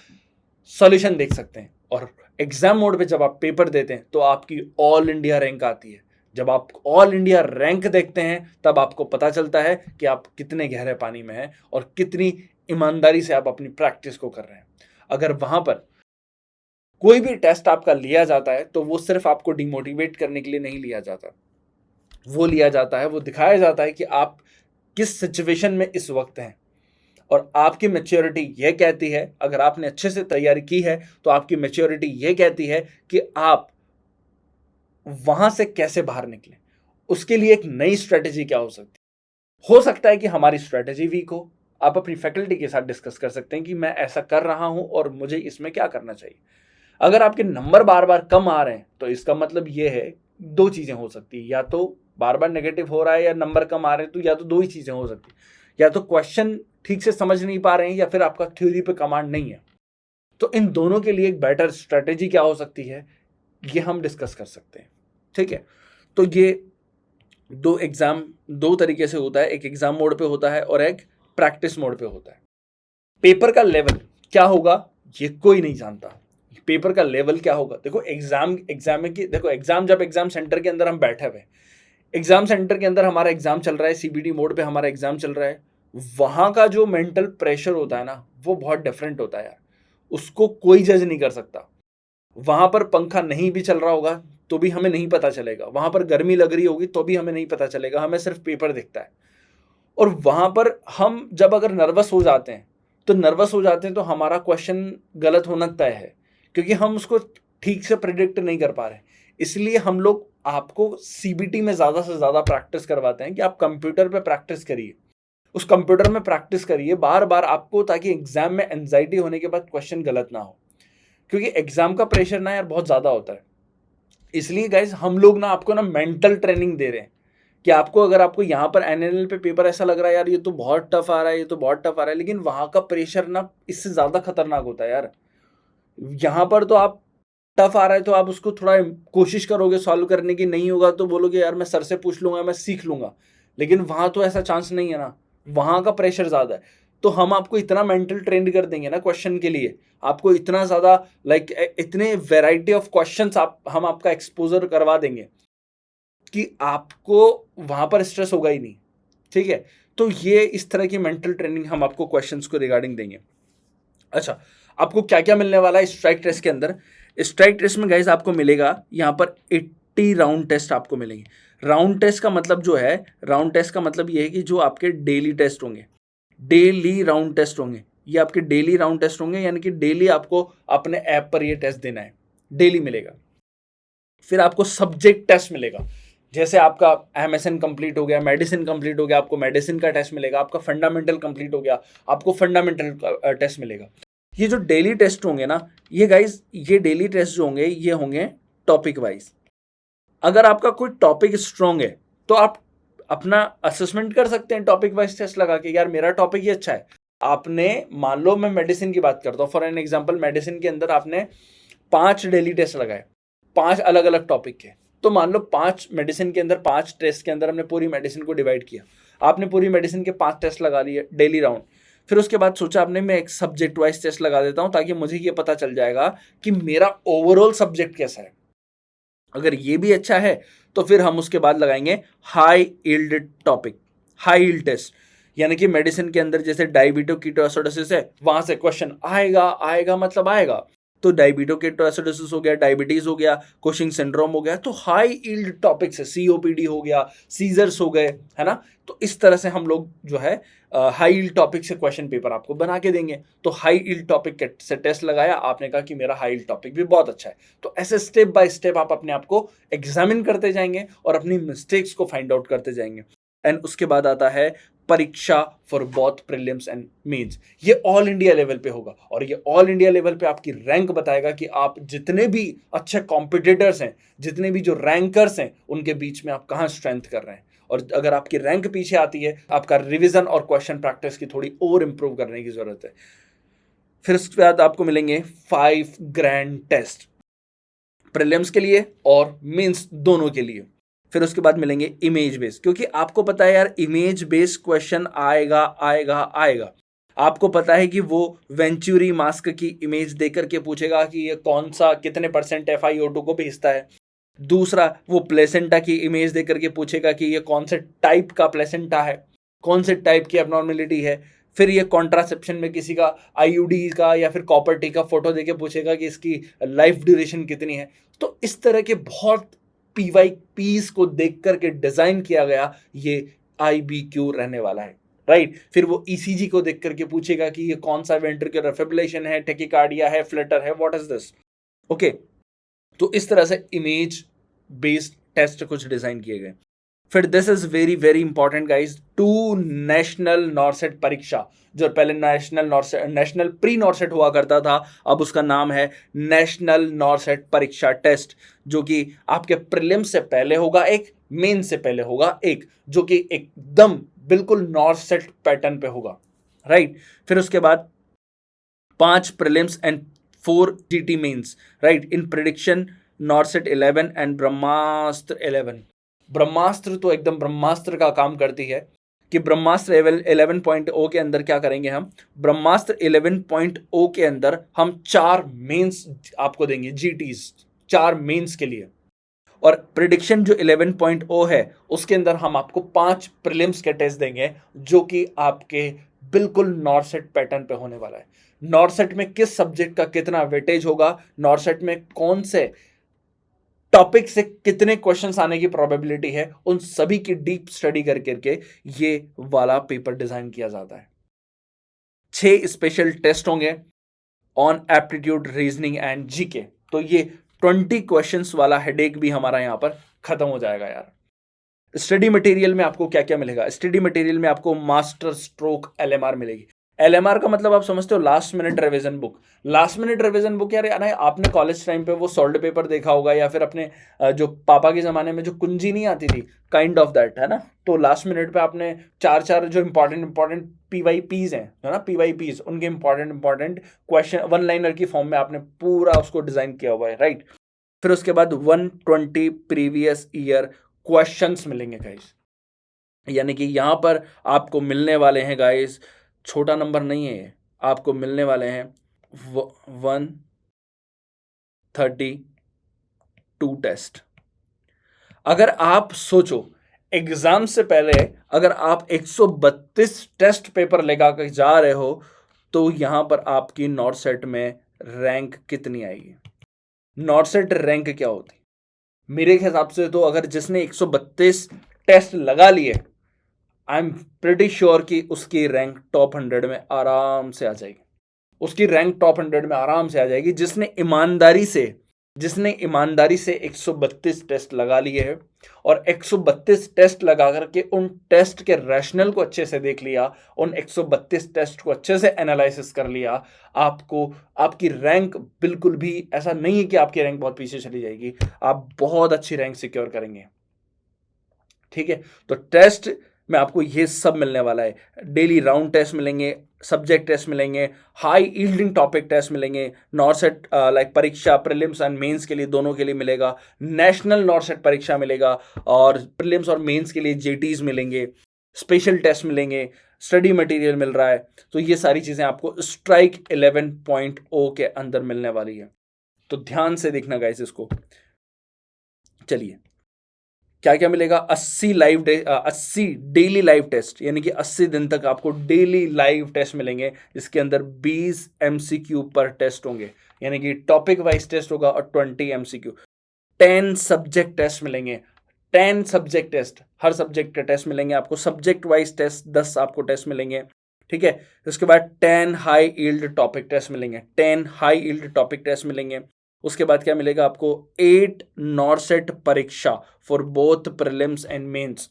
सॉल्यूशन देख सकते हैं। और एग्जाम मोड पे जब आप पेपर देते हैं तो आपकी ऑल इंडिया रैंक आती है। जब आप ऑल इंडिया रैंक देखते हैं तब आपको पता चलता है कि आप कितने गहरे पानी में हैं और कितनी ईमानदारी से आप अपनी प्रैक्टिस को कर रहे हैं। अगर वहां पर कोई भी टेस्ट आपका लिया जाता है तो वो सिर्फ आपको डिमोटिवेट करने के लिए नहीं लिया जाता, वो लिया जाता है, वो दिखाया जाता है कि आप किस सिचुएशन में इस वक्त हैं। और आपकी मैच्योरिटी ये कहती है, अगर आपने अच्छे से तैयारी की है तो आपकी मैच्योरिटी ये कहती है कि आप वहां से कैसे बाहर निकलें। उसके लिए एक नई स्ट्रेटेजी क्या हो सकती है। हो सकता है कि हमारी स्ट्रेटेजी वीक हो, आप अपनी फैकल्टी के साथ डिस्कस कर सकते हैं कि मैं ऐसा कर रहा हूं और मुझे इसमें क्या करना चाहिए। अगर आपके नंबर बार बार कम आ रहे हैं तो इसका मतलब ये है, 2 चीजें हो सकती है, या तो बार बार नेगेटिव हो रहा है या नंबर कम आ रहे हैं, तो या तो 2 ही चीजें हो सकती है, या तो क्वेश्चन ठीक से समझ नहीं पा रहे हैं या फिर आपका थ्योरी पे कमांड नहीं है। तो इन दोनों के लिए एक बेटर स्ट्रेटेजी क्या हो सकती है, ये हम डिस्कस कर सकते हैं। ठीक है, तो ये 2 तरीके से होता है, एक एग्जाम मोड पे होता है और एक प्रैक्टिस मोड पे होता है। पेपर का लेवल क्या होगा ये कोई नहीं जानता। पेपर का लेवल क्या होगा, देखो एग्जाम जब एग्जाम सेंटर के अंदर हम बैठे हुए, एग्जाम सेंटर के अंदर हमारा एग्जाम चल रहा है, सीबीटी मोड पे हमारा एग्जाम चल रहा है, वहां का जो मेंटल प्रेशर होता है ना वो बहुत डिफरेंट होता है यार, उसको कोई जज नहीं कर सकता। वहां पर पंखा नहीं भी चल रहा होगा तो भी हमें नहीं पता चलेगा, वहां पर गर्मी लग रही होगी तो भी हमें नहीं पता चलेगा, हमें सिर्फ पेपर दिखता है। और वहां पर हम जब अगर नर्वस हो जाते हैं तो हमारा क्वेश्चन गलत होना तय है, क्योंकि हम उसको ठीक से प्रिडिक्ट नहीं कर पा रहे। इसलिए हम लोग आपको सीबीटी में ज्यादा से ज्यादा प्रैक्टिस करवाते हैं कि आप कंप्यूटर पे प्रैक्टिस करिए, उस कंप्यूटर में प्रैक्टिस करिए बार बार आपको, ताकि एग्जाम में एंजाइटी होने के बाद क्वेश्चन गलत ना हो, क्योंकि एग्जाम का प्रेशर ना यार बहुत ज्यादा होता है। इसलिए गाइज हम लोग ना आपको ना मेंटल ट्रेनिंग दे रहे हैं कि आपको, अगर आपको यहाँ पर एनएलएल पे पेपर ऐसा लग रहा है यार ये तो बहुत टफ आ रहा है, ये तो बहुत टफ आ रहा है, लेकिन वहां का प्रेशर ना इससे ज्यादा खतरनाक होता है यार। यहाँ पर तो आप टफ आ रहा है तो आप उसको थोड़ा कोशिश करोगे सॉल्व करने की, नहीं होगा तो बोलोगे यार मैं सर से पूछ लूंगा, मैं सीख लूंगा, लेकिन वहां तो ऐसा चांस नहीं है ना, वहां का प्रेशर ज्यादा है। तो हम आपको इतना मेंटल ट्रेंड कर देंगे ना क्वेश्चन के लिए, आपको इतना ज्यादा इतने वेराइटी ऑफ क्वेश्चंस हम आपका एक्सपोजर करवा देंगे कि आपको वहां पर स्ट्रेस होगा ही नहीं। ठीक है, तो ये इस तरह की मेंटल ट्रेनिंग हम आपको क्वेश्चंस को रिगार्डिंग देंगे। अच्छा, आपको क्या क्या मिलने वाला है स्ट्राइक टेस्ट के अंदर? स्ट्राइक टेस्ट में गाइस आपको मिलेगा यहाँ पर 80 राउंड टेस्ट आपको मिलेंगे। राउंड टेस्ट का मतलब जो है, राउंड टेस्ट का मतलब ये है कि जो आपके डेली टेस्ट होंगे, डेली राउंड टेस्ट होंगे, ये आपके डेली राउंड टेस्ट होंगे, यानी कि डेली आपको अपने ऐप पर ये टेस्ट देना है, डेली मिलेगा। फिर आपको सब्जेक्ट टेस्ट मिलेगा, जैसे आपका एमएसएन कंप्लीट हो गया, मेडिसिन कंप्लीट हो गया, आपको मेडिसिन का टेस्ट मिलेगा, आपका फंडामेंटल कंप्लीट हो गया, आपको फंडामेंटल टेस्ट मिलेगा। ये जो डेली टेस्ट होंगे ना, ये गाइज, ये डेली टेस्ट जो होंगे ये होंगे टॉपिक वाइज। अगर आपका कोई टॉपिक स्ट्रांग है तो आप अपना असेसमेंट कर सकते हैं टॉपिक वाइज टेस्ट लगा के, यार मेरा टॉपिक ये अच्छा है। आपने, मान लो मैं मेडिसिन की बात करता हूँ फॉर एन एग्जांपल, मेडिसिन के अंदर आपने 5 डेली टेस्ट लगाए, 5 अलग अलग टॉपिक के, तो मान लो 5 मेडिसिन के अंदर, 5 टेस्ट के अंदर हमने पूरी मेडिसिन को डिवाइड किया, आपने पूरी मेडिसिन के 5 टेस्ट लगा लिए डेली राउंड। फिर उसके बाद सोचा आपने मैं एक सब्जेक्ट वाइज टेस्ट लगा देता हूं, ताकि मुझे ये पता चल जाएगा कि मेरा ओवरऑल सब्जेक्ट कैसा है। अगर ये भी अच्छा है तो फिर हम उसके बाद लगाएंगे high yield topic, high yield test, यानी कि मेडिसिन के अंदर जैसे डायबिटो कीटोएसिडोसिस है, वहां से क्वेश्चन आएगा, आएगा मतलब आएगा। तो डायबिटो कीटोएसिडोसिस हो गया, डायबिटीज हो गया, कुशिंग सिंड्रोम हो गया, तो हाई यील्ड टॉपिक्स है, सीओपीडी हो गया, सीजर्स हो गए, है ना। तो इस तरह से हम लोग जो है हाई यील्ड टॉपिक से क्वेश्चन पेपर आपको बना के देंगे। तो हाई यील्ड टॉपिक से टेस्ट लगाया, आपने कहा कि मेरा हाई यील्ड टॉपिक भी बहुत अच्छा है, तो ऐसे स्टेप बाय स्टेप आप अपने आप को एग्जामिन करते जाएंगे और अपनी मिस्टेक्स को फाइंड आउट करते जाएंगे। एंड उसके बाद आता है परीक्षा for both prelims and mains. ये ऑल इंडिया लेवल पे होगा, और ये ऑल इंडिया लेवल पे आपकी रैंक बताएगा कि आप जितने भी अच्छे कॉम्पिटिटर्स हैं, जितने भी जो रैंकर्स हैं, उनके बीच में आप कहाँ स्ट्रेंथ कर रहे हैं। और अगर आपकी रैंक पीछे आती है, आपका रिवीजन और क्वेश्चन प्रैक्टिस की थोड़ी और इंप्रूव करने की जरूरत है। फिर उसके बाद आपको मिलेंगे 5 ग्रैंड टेस्ट, प्रीलिम्स के लिए और मेंस दोनों के लिए। फिर उसके बाद मिलेंगे इमेज बेस्ड, क्योंकि आपको पता है यार इमेज बेस्ड क्वेश्चन आएगा आएगा आएगा। आपको पता है कि वो वेंचुरी मास्क की इमेज देकर के पूछेगा कि ये कौन सा, कितने परसेंट FiO2 को भेजता है। दूसरा, वो प्लेसेंटा की इमेज देकर के पूछेगा कि ये कौन से टाइप का प्लेसेंटा है, कौन से टाइप की एबनॉर्मेलिटी है। फिर ये कॉन्ट्रासेप्शन में किसी का आईयूडी का या फिर कॉपर टी का फोटो देके पूछेगा कि इसकी लाइफ ड्यूरेशन कितनी है। तो इस तरह के बहुत PYPs को देख करके डिजाइन किया गया ये IBQ रहने वाला है, राइट। फिर वो ECG को देख करके पूछेगा कि ये कौन सा वेंट्रिकुलर फिब्रिलेशन है, टेकिकार्डिया है, फ्लटर है, व्हाट इज दिस। ओके, तो इस तरह से इमेज बेस्ड टेस्ट कुछ डिजाइन किए गए। फिर this is very very important guys, 2 national NORCET परीक्षा, जो पहले नेशनल प्री नॉरसेट हुआ करता था, अब उसका नाम है नेशनल नॉरसेट परीक्षा टेस्ट, जो कि आपके प्रीलिम से पहले होगा एक, मेन से पहले होगा एक, जो कि एकदम बिल्कुल नॉरसेट पैटर्न पे होगा, राइट। फिर उसके बाद 5 prelims and 4 GT mains, right, in prediction NORCET 11 and Brahmastra 11। Brahmastra तो एकदम ब्रह्मास्त्र का काम करती है कि ब्रह्मास्त्र 11.0 के अंदर क्या करेंगे हम, ब्रह्मास्त्र 11.0 के अंदर हम 4 मेंस आपको देंगे, जीटीज 4 मेंस के लिए। और प्रिडिक्शन जो 11.0 है उसके अंदर हम आपको 5 प्रीलिम्स के टेस्ट देंगे, जो कि आपके बिल्कुल नॉर्सेट पैटर्न पे होने वाला है। नॉर्सेट में किस सब्जेक्ट का कितना वेटेज होगा, नॉर्सेट में कौन से टॉपिक से कितने क्वेश्चंस आने की प्रोबेबिलिटी है, उन सभी की डीप स्टडी करके ये वाला पेपर डिजाइन किया जाता है। 6 स्पेशल टेस्ट होंगे on aptitude, reasoning and GK. तो ये 20 क्वेश्चंस वाला हेडेक भी हमारा यहां पर खत्म हो जाएगा यार। स्टडी मटेरियल में आपको क्या क्या मिलेगा, स्टडी मटेरियल में आपको मास्टर स्ट्रोक एलएमआर मिलेगी। एलएमआर का मतलब आप समझते हो, last minute revision book. Last minute revision book यार आपने कॉलेज टाइम पे वो सॉल्ड पेपर देखा होगा, या फिर अपने जो पापा के ज़माने में जो कुंजी नहीं आती थी, काइंड ऑफ दैट, है ना। तो लास्ट मिनट पे आपने चार जो इंपॉर्टेंट पीवाईपीज हैं, है ना, पीवाईपीज, उनके इंपॉर्टेंट क्वेश्चन 1 लाइनर की फॉर्म में आपने पूरा उसको डिज़ाइन किया हुआ है, राइट। फिर उसके बाद 120 प्रीवियस ईयर क्वेश्चंस मिलेंगे गाइस। यानी कि यहां पर आपको मिलने वाले हैं गाइस, छोटा नंबर नहीं है, आपको मिलने वाले हैं 132 टेस्ट। अगर आप सोचो एग्जाम से पहले अगर आप 132 टेस्ट पेपर लेकर के जा रहे हो, तो यहां पर आपकी नॉर्सेट में रैंक कितनी आएगी। नॉर्सेट रैंक क्या होती, मेरे हिसाब से तो अगर जिसने 132 टेस्ट लगा लिए, आई एम प्रिटी श्योर कि उसकी रैंक टॉप 100 में आराम से आ जाएगी। उसकी रैंक टॉप 100 में आराम से आ जाएगी, जिसने ईमानदारी से 132 टेस्ट लगा लिए हैं, और 132 टेस्ट लगा करके उन टेस्ट के रैशनल को अच्छे से देख लिया, उन 132 टेस्ट को अच्छे से एनालिसिस कर लिया, आपको आपकी रैंक बिल्कुल भी ऐसा नहीं है कि आपकी रैंक बहुत पीछे चली जाएगी, आप बहुत अच्छी रैंक सिक्योर करेंगे। ठीक है, तो टेस्ट में आपको ये सब मिलने वाला है। डेली राउंड टेस्ट मिलेंगे, सब्जेक्ट टेस्ट मिलेंगे, हाई यील्डिंग टॉपिक टेस्ट मिलेंगे, नॉर्सेट लाइक परीक्षा प्रीलिम्स एंड मेंस के लिए दोनों के लिए मिलेगा, नेशनल नॉर्सेट परीक्षा मिलेगा, और प्रीलिम्स और मेंस के लिए जेटीज मिलेंगे, स्पेशल टेस्ट मिलेंगे, स्टडी मटेरियल मिल रहा है। तो ये सारी चीज़ें आपको स्ट्राइक 11.0 के अंदर मिलने वाली है। तो ध्यान से देखना गाइस इसको। चलिए, क्या क्या मिलेगा, 80 डेली लाइव टेस्ट, यानी कि 80 दिन तक आपको डेली लाइव टेस्ट मिलेंगे, जिसके अंदर 20 एमसीक्यू पर टेस्ट होंगे, यानी कि टॉपिक वाइज टेस्ट होगा, और 20 एमसीक्यू। 10 सब्जेक्ट टेस्ट मिलेंगे, 10 सब्जेक्ट टेस्ट, हर सब्जेक्ट के टेस्ट मिलेंगे आपको, सब्जेक्ट वाइज टेस्ट 10 आपको टेस्ट मिलेंगे। ठीक है, उसके बाद 10 हाई यील्ड टॉपिक टेस्ट मिलेंगे, 10 हाई यील्ड टॉपिक टेस्ट मिलेंगे। उसके बाद क्या मिलेगा आपको, 8 नॉर्सेट परीक्षा for both prelims and mains,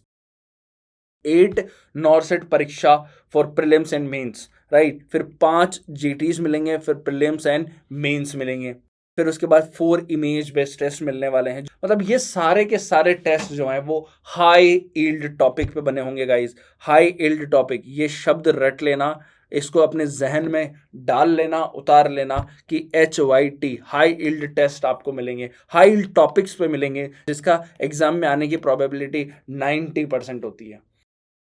8 NORCET परीक्षा for prelims and mains, right. फिर 5 जीटीज मिलेंगे, फिर प्रीलिम्स एंड मेंस मिलेंगे। फिर उसके बाद 4 इमेज बेस्ड टेस्ट मिलने वाले हैं। मतलब ये सारे के सारे टेस्ट जो हैं वो हाई यील्ड टॉपिक पे बने होंगे गाइस। हाई यील्ड टॉपिक, ये शब्द रट लेना, इसको अपने जहन में डाल लेना, उतार लेना कि HYT हाई यील्ड टेस्ट आपको मिलेंगे, हाई यील्ड टॉपिक्स पे मिलेंगे, जिसका एग्जाम में आने की प्रोबेबिलिटी 90% होती है।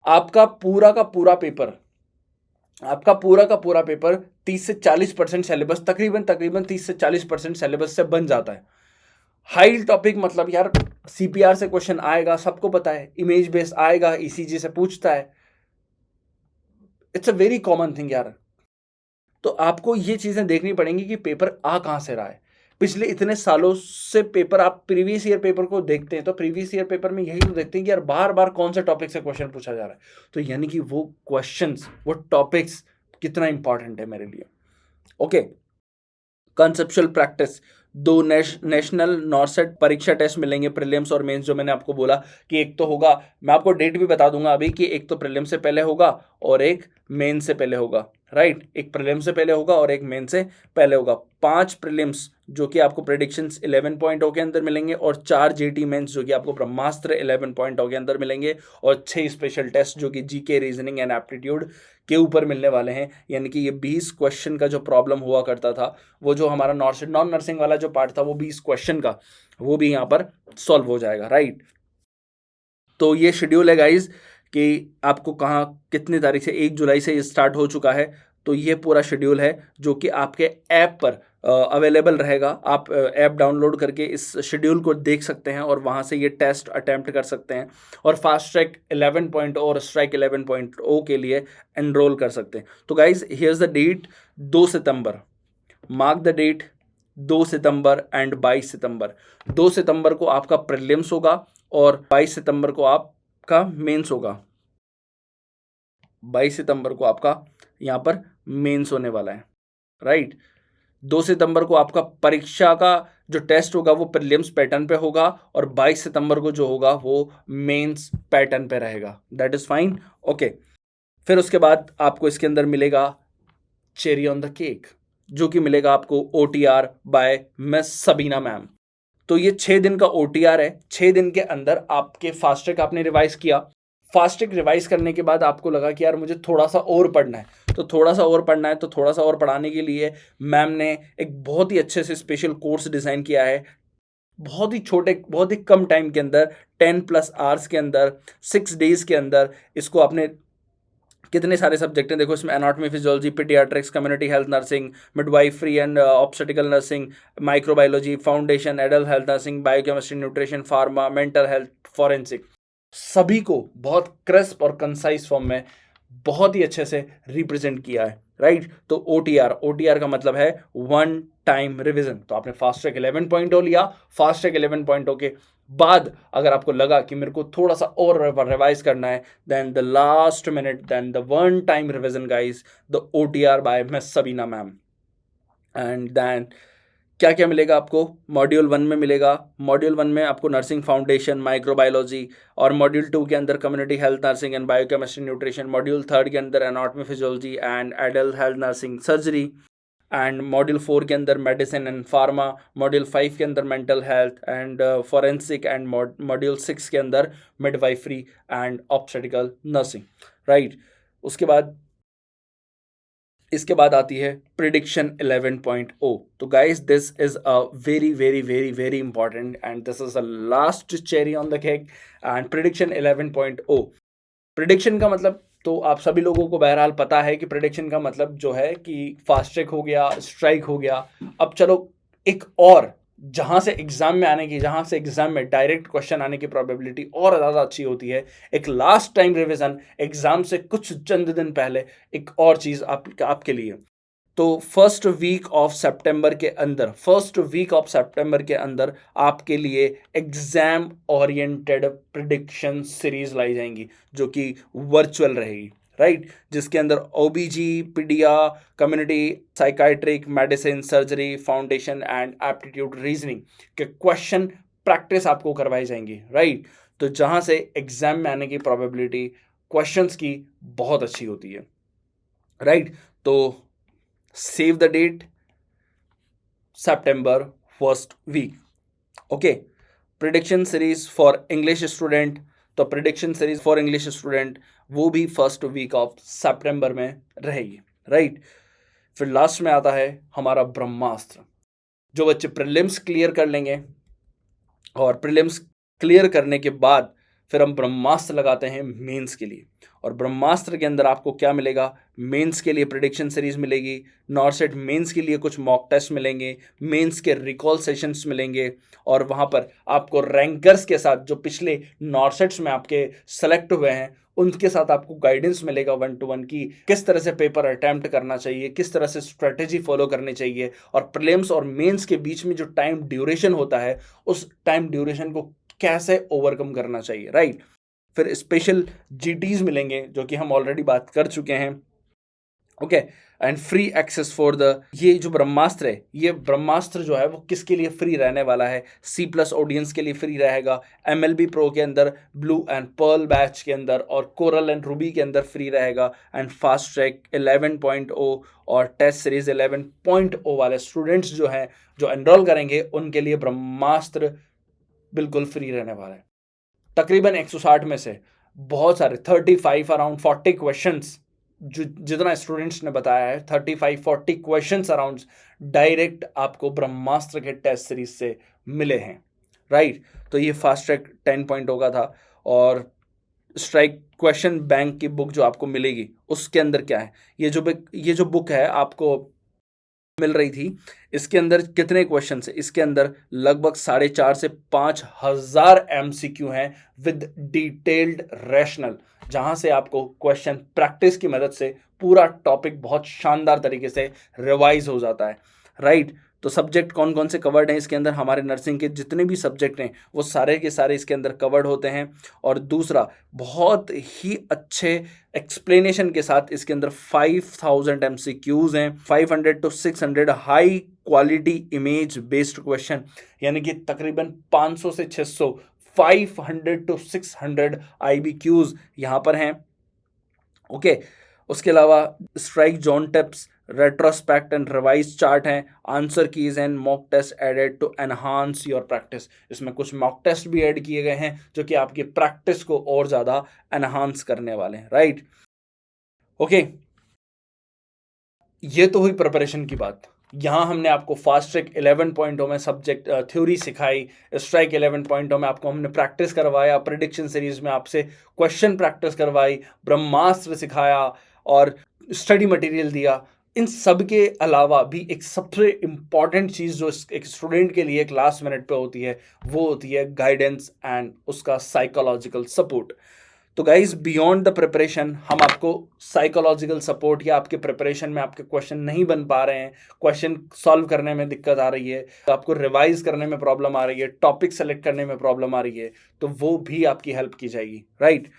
आपका पूरा का पूरा पेपर 30 से 40% सिलेबस, तकरीबन 30 से 40% सिलेबस से बन जाता है। हाई टॉपिक मतलब यार CPR से क्वेश्चन आएगा, सबको पता है, इमेज बेस आएगा, ECG से पूछता है, it's a very common thing यार। तो आपको ये चीजें देखनी पड़ेंगी कि पेपर आ कहां से रहा है। पिछले इतने सालों से पेपर, आप प्रीवियस ईयर पेपर को देखते हैं तो प्रीवियस ईयर पेपर में यही तो देखते हैं कि यार बार बार कौन से टॉपिक से क्वेश्चन पूछा जा रहा है। तो यानी कि वो क्वेश्चंस, वो टॉपिक्स कितना इंपॉर्टेंट है मेरे लिए। ओके, कंसेप्चुअल प्रैक्टिस, 2 नेशनल नॉर्सेट परीक्षा टेस्ट मिलेंगे, प्रीलिम्स और मेंस, जो मैंने आपको बोला कि एक तो होगा, मैं आपको डेट भी बता दूंगा अभी, कि एक तो प्रीलिम्स से पहले होगा और एक मेन से पहले होगा, राइट। एक प्रीलिम से पहले होगा और एक मेन से पहले होगा। 5 प्रीलिम्स जो कि आपको प्रेडिक्शंस 11.0 के अंदर मिलेंगे, और 4 जीटी मेंस जो कि आपको ब्रह्मास्त्र 11.0 के अंदर मिलेंगे, और 6 स्पेशल टेस्ट जो कि जीके, रीजनिंग एंड एप्टीट्यूड के ऊपर मिलने वाले हैं। यानी कि ये 20 क्वेश्चन का जो प्रॉब्लम हुआ करता था, वो जो हमारा नॉन नर्सिंग वाला जो पार्ट था, वो 20 क्वेश्चन का, वो भी यहाँ पर सॉल्व हो जाएगा, राइट। तो ये शेड्यूल है गाइज कि आपको कहाँ कितनी तारीख से, 1 जुलाई से ये स्टार्ट हो चुका है। तो ये पूरा शेड्यूल है जो कि आपके ऐप पर अवेलेबल रहेगा। आप ऐप डाउनलोड करके इस शेड्यूल को देख सकते हैं और वहाँ से ये टेस्ट अटेम्प्ट कर सकते हैं और फास्ट ट्रैक 11.0 और स्ट्राइक 11.0 के लिए एनरोल कर सकते हैं। तो गाइज हियर्स द डेट, 2 सितंबर, मार्क द डेट, 2 सितंबर एंड 22 सितंबर। 2 सितंबर को आपका प्रीलिम्स होगा और 22 सितंबर को आपका मेंस होगा। 22 सितंबर को आपका यहाँ पर मेंस होने वाला है, राइट। 2 सितंबर को आपका परीक्षा का जो टेस्ट होगा वो प्रीलिम्स पैटर्न पे होगा और 22 सितंबर को जो होगा वो मेंस पैटर्न पे रहेगा। That is fine, okay. फिर उसके बाद आपको इसके अंदर मिलेगा चेरी ऑन द केक, जो कि मिलेगा आपको OTR by miss Sabina ma'am. तो ये 6 दिन का OTR है। 6 दिन के अंदर आपके फास्ट ट्रैक आपने रिवाइज किया। फास्ट ट्रैक रिवाइज करने के बाद आपको लगा कि यार मुझे थोड़ा सा और पढ़ना है, तो थोड़ा सा और पढ़ना है, तो थोड़ा सा और पढ़ाने के लिए मैम ने एक बहुत ही अच्छे से स्पेशल कोर्स डिज़ाइन किया है। बहुत ही छोटे, बहुत ही कम टाइम के अंदर, 10+ आवर्स के अंदर, 6 डेज के अंदर इसको आपने, कितने सारे सब्जेक्ट हैं देखो इसमें, anatomy, physiology, paediatrics, community health nursing, midwifery and obstetrical nursing, microbiology, foundation, adult health nursing, biochemistry, nutrition, pharma, mental health, forensic, सभी को बहुत क्रिस्प और कंसाइज फॉर्म में बहुत ही अच्छे से रिप्रेजेंट किया है, राइट। तो OTR का मतलब है वन टाइम रिवीजन। तो आपने फास्ट ट्रैक 11.0 लिया, फास्ट ट्रैक 11.0 के बाद अगर आपको लगा कि मेरे को थोड़ा सा और रिवाइज करना है, then the last minute, then the one time revision guys, the OTR by miss Sabina ma'am. And then क्या क्या मिलेगा आपको मॉड्यूल 1 में मिलेगा। मॉड्यूल 1 में आपको नर्सिंग फाउंडेशन, माइक्रोबायोलॉजी, और मॉड्यूल 2 के अंदर community health nursing and biochemistry nutrition, module 3 के अंदर anatomy, physiology and adult health nursing, surgery, and module 4 के अंदर मेडिसिन एंड फार्मा, मॉड्यूल 5 के अंदर mental health and forensic, and module 6 के अंदर midwifery and obstetrical nursing, right. उसके बाद इसके बाद आती है प्रिडिक्शन 11.0। तो guys this is a very very very very important and this is the last cherry on the cake. And prediction 11.0, prediction का मतलब तो आप सभी लोगों को बहरहाल पता है कि प्रिडिक्शन का मतलब जो है कि फास्ट ट्रैक हो गया, स्ट्राइक हो गया। अब चलो एक और, जहाँ से एग्जाम में आने की, जहाँ से एग्जाम में डायरेक्ट क्वेश्चन आने की प्रोबेबिलिटी और ज़्यादा अच्छी होती है, एक लास्ट टाइम रिवीजन एग्जाम से कुछ चंद दिन पहले, एक और चीज़ आपके लिए। तो फर्स्ट वीक ऑफ सितंबर के अंदर आपके लिए एग्जाम ओरिएंटेड प्रिडिक्शन सीरीज लाई जाएंगी जो कि वर्चुअल रहेगी, राइट। जिसके अंदर OBG, pedia, community, psychiatric, medicine, surgery, foundation and aptitude reasoning के क्वेश्चन प्रैक्टिस आपको करवाई जाएंगी, राइट। तो जहां से एग्जाम में आने की प्रोबेबिलिटी क्वेश्चंस की बहुत अच्छी होती है, राइट। तो save the date, September first week, okay। prediction series for English student, तो prediction series for English student वो भी फर्स्ट वीक ऑफ सितंबर में रहेगी, राइट। फिर लास्ट में आता है हमारा ब्रह्मास्त्र। जो बच्चे प्रीलिम्स क्लियर कर लेंगे और प्रीलिम्स क्लियर करने के बाद फिर हम ब्रह्मास्त्र लगाते हैं मेंस के लिए। और ब्रह्मास्त्र के अंदर आपको क्या मिलेगा, मेंस के लिए प्रिडिक्शन सीरीज मिलेगी, नॉर्सेट मेंस के लिए कुछ मॉक टेस्ट मिलेंगे, मेंस के रिकॉल सेशंस मिलेंगे, और वहाँ पर आपको रैंकर्स के साथ जो पिछले नॉर्सेट्स में आपके सेलेक्ट हुए हैं उनके साथ आपको गाइडेंस मिलेगा 1-to-1 की किस तरह से पेपर अटैम्प्ट करना चाहिए, किस तरह से स्ट्रेटेजी फॉलो करनी चाहिए, और प्रीलिम्स और मेंस के बीच में जो टाइम ड्यूरेशन होता है उस टाइम ड्यूरेशन को कैसे ओवरकम करना चाहिए, राइट। फिर स्पेशल GTs मिलेंगे जो कि हम ऑलरेडी बात कर चुके हैं, okay. And free access for the, ये जो ब्रह्मास्त्र है, ये ब्रह्मास्त्र जो है वो किसके लिए फ्री रहने वाला है, C+ ऑडियंस के लिए फ्री रहेगा, MLB प्रो के अंदर, ब्लू एंड पर्ल बैच के अंदर, और कोरल एंड रूबी के अंदर फ्री रहेगा। एंड फास्ट ट्रैक 11.0 और टेस्ट सीरीज 11.0 वाले स्टूडेंट्स जो हैं जो एनरोल करेंगे उनके लिए ब्रह्मास्त्र बिल्कुल फ्री रहने वाला है। तकरीबन 160 में से बहुत सारे 35 अराउंड 40 क्वेश्चंस, जितना स्टूडेंट्स ने बताया है 35-40 क्वेश्चंस अराउंड डायरेक्ट आपको ब्रह्मास्त्र के टेस्ट सीरीज से मिले हैं, राइट। तो ये फास्ट ट्रैक 10.0 का था। और स्ट्राइक क्वेश्चन बैंक की बुक जो आपको मिलेगी उसके अंदर क्या है, ये जो बुक है आपको मिल रही थी, इसके अंदर कितने क्वेश्चन है, इसके अंदर लगभग 4.5 से 5,000 एमसीक्यू हैं विद डिटेल्ड रैशनल, जहां से आपको क्वेश्चन प्रैक्टिस की मदद से पूरा टॉपिक बहुत शानदार तरीके से रिवाइज हो जाता है, राइट। तो सब्जेक्ट कौन कौन से कवर्ड हैं इसके अंदर, हमारे नर्सिंग के जितने भी सब्जेक्ट हैं वो सारे के सारे इसके अंदर कवर्ड होते हैं। और दूसरा, बहुत ही अच्छे एक्सप्लेनेशन के साथ इसके अंदर 5,000 एमसीक्यूज हैं, 500 to 600 high quality image based question, यानी कि तकरीबन 500 से 600 500 टू 600 आईबीक्यूज यहां पर हैं। ओके, उसके अलावा strike zone tips, retrospect and revise chart हैं, answer keys and mock test added to enhance your practice. इसमें कुछ मॉक टेस्ट भी ऐड किए गए हैं जो कि आपकी प्रैक्टिस को और ज़्यादा एनहांस करने वाले हैं, राइट। ओके, ये तो हुई प्रिपरेशन की बात। यहाँ हमने आपको फास्ट ट्रैक 11.0 में सब्जेक्ट थ्योरी सिखाई, स्ट्राइक 11.0 में आपको हमने प्रैक्टिस करवाया, प्रिडिक्शन सीरीज में आपसे क्वेश्चन प्रैक्टिस करवाई, ब्रह्मास्त्र सिखाया और स्टडी मटेरियल दिया। इन सब के अलावा भी एक सबसे इम्पॉर्टेंट चीज़ जो एक स्टूडेंट के लिए एक लास्ट मिनट पे होती है, वो होती है गाइडेंस एंड उसका साइकोलॉजिकल सपोर्ट। तो गाइज, बियॉन्ड द प्रिपरेशन हम आपको साइकोलॉजिकल सपोर्ट, या आपके प्रिपरेशन में आपके क्वेश्चन नहीं बन पा रहे हैं, क्वेश्चन सॉल्व करने में दिक्कत आ रही है, आपको रिवाइज करने में प्रॉब्लम आ रही है, टॉपिक सेलेक्ट करने में प्रॉब्लम आ रही है, तो वो भी आपकी हेल्प की जाएगी, राइट।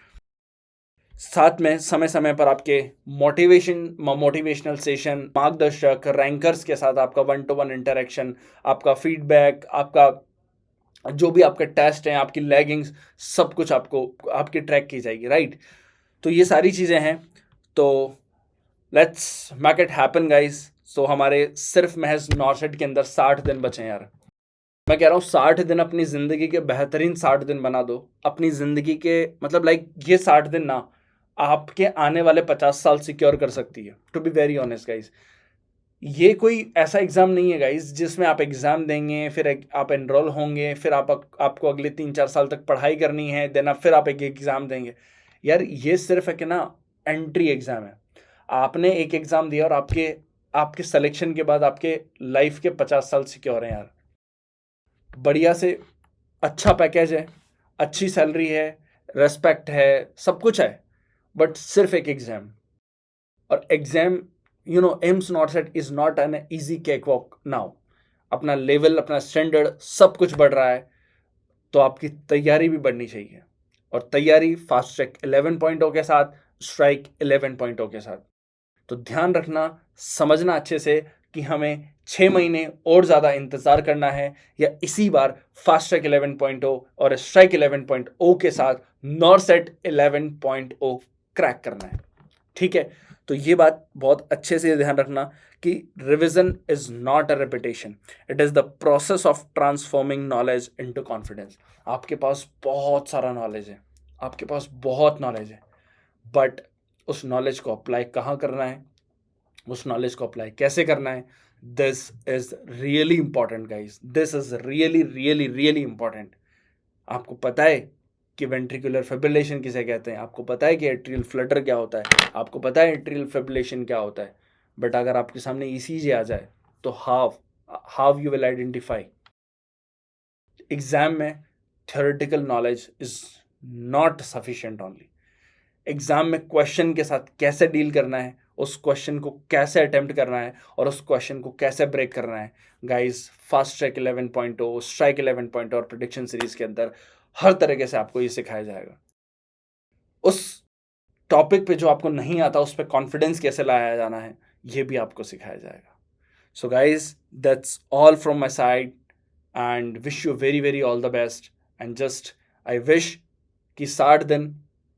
साथ में समय समय पर आपके मोटिवेशनल सेशन, मार्गदर्शक, रैंकर्स के साथ आपका 1-to-1 इंटरेक्शन, आपका फीडबैक, आपका जो भी आपके टेस्ट हैं, आपकी लैगिंग्स, सब कुछ आपको आपकी ट्रैक की जाएगी, राइट। तो ये सारी चीज़ें हैं। तो let's make it happen guys. So हमारे सिर्फ महज नॉर्सेट के अंदर 60 दिन बचे हैं यार। मैं कह रहा हूँ 60 दिन अपनी ज़िंदगी के बेहतरीन 60 दिन बना दो अपनी ज़िंदगी के, मतलब लाइक ये 60 दिन ना आपके आने वाले 50 साल सिक्योर कर सकती है, to be very honest guys. ये कोई ऐसा एग्ज़ाम नहीं है गाइज जिसमें आप एग्ज़ाम देंगे, फिर आप एनरोल होंगे, फिर आपको अगले 3-4 साल तक पढ़ाई करनी है, देन आप फिर आप एक एग्ज़ाम देंगे। यार ये सिर्फ है कि ना एंट्री एग्ज़ाम है। आपने एक एग्ज़ाम दिया और आपके आपके सिलेक्शन के बाद आपके लाइफ के 50 साल सिक्योर हैं यार। बढ़िया से अच्छा पैकेज है, अच्छी सैलरी है, रेस्पेक्ट है, सब कुछ है, बट सिर्फ एक एग्ज़ाम। और exam, you know, AIIMS not set is not an easy cake walk now. अपना लेवल, अपना स्टैंडर्ड सब कुछ बढ़ रहा है, तो आपकी तैयारी भी बढ़नी चाहिए। और तैयारी फास्ट ट्रैक 11.0 के साथ, स्ट्राइक 11.0 के साथ। तो ध्यान रखना, समझना अच्छे से कि हमें 6 महीने और ज़्यादा इंतज़ार करना है, या इसी बार फास्ट ट्रैक 11.0 और स्ट्राइक 11.0 के साथ नॉरसेट 11.0 क्रैक करना है, ठीक है। तो ये बात बहुत अच्छे से ध्यान रखना कि revision is not a repetition, it is the process of transforming knowledge into confidence. आपके पास बहुत सारा नॉलेज है, आपके पास बहुत नॉलेज है, बट उस नॉलेज को अप्लाई कहाँ करना है, उस नॉलेज को अप्लाई कैसे करना है, this is really important guys, this is really really really important. आपको पता है कि वेंट्रिकुलर फिब्रिलेशन किसे कहते हैं, आपको पता है कि एट्रियल फ्लटर क्या होता है, आपको पता है एट्रियल फिब्रिलेशन क्या होता है, बट अगर आपके सामने ईसीजी आ जाए तो how how you will identify. Exam में theoretical knowledge is not sufficient only. Exam में क्वेश्चन के साथ कैसे डील करना है, उस क्वेश्चन को कैसे अटेम्प्ट करना है और उस क्वेश्चन को कैसे ब्रेक करना है, गाइस फास्ट ट्रैक 11.0, स्ट्राइक 11.0 और प्रिडिक्शन सीरीज के अंदर हर तरीके से आपको ये सिखाया जाएगा। उस टॉपिक पे जो आपको नहीं आता उस पर कॉन्फिडेंस कैसे लाया जाना है, ये भी आपको सिखाया जाएगा। So guys, that's all from my side and wish you very very all the best. And just I wish कि 60 दिन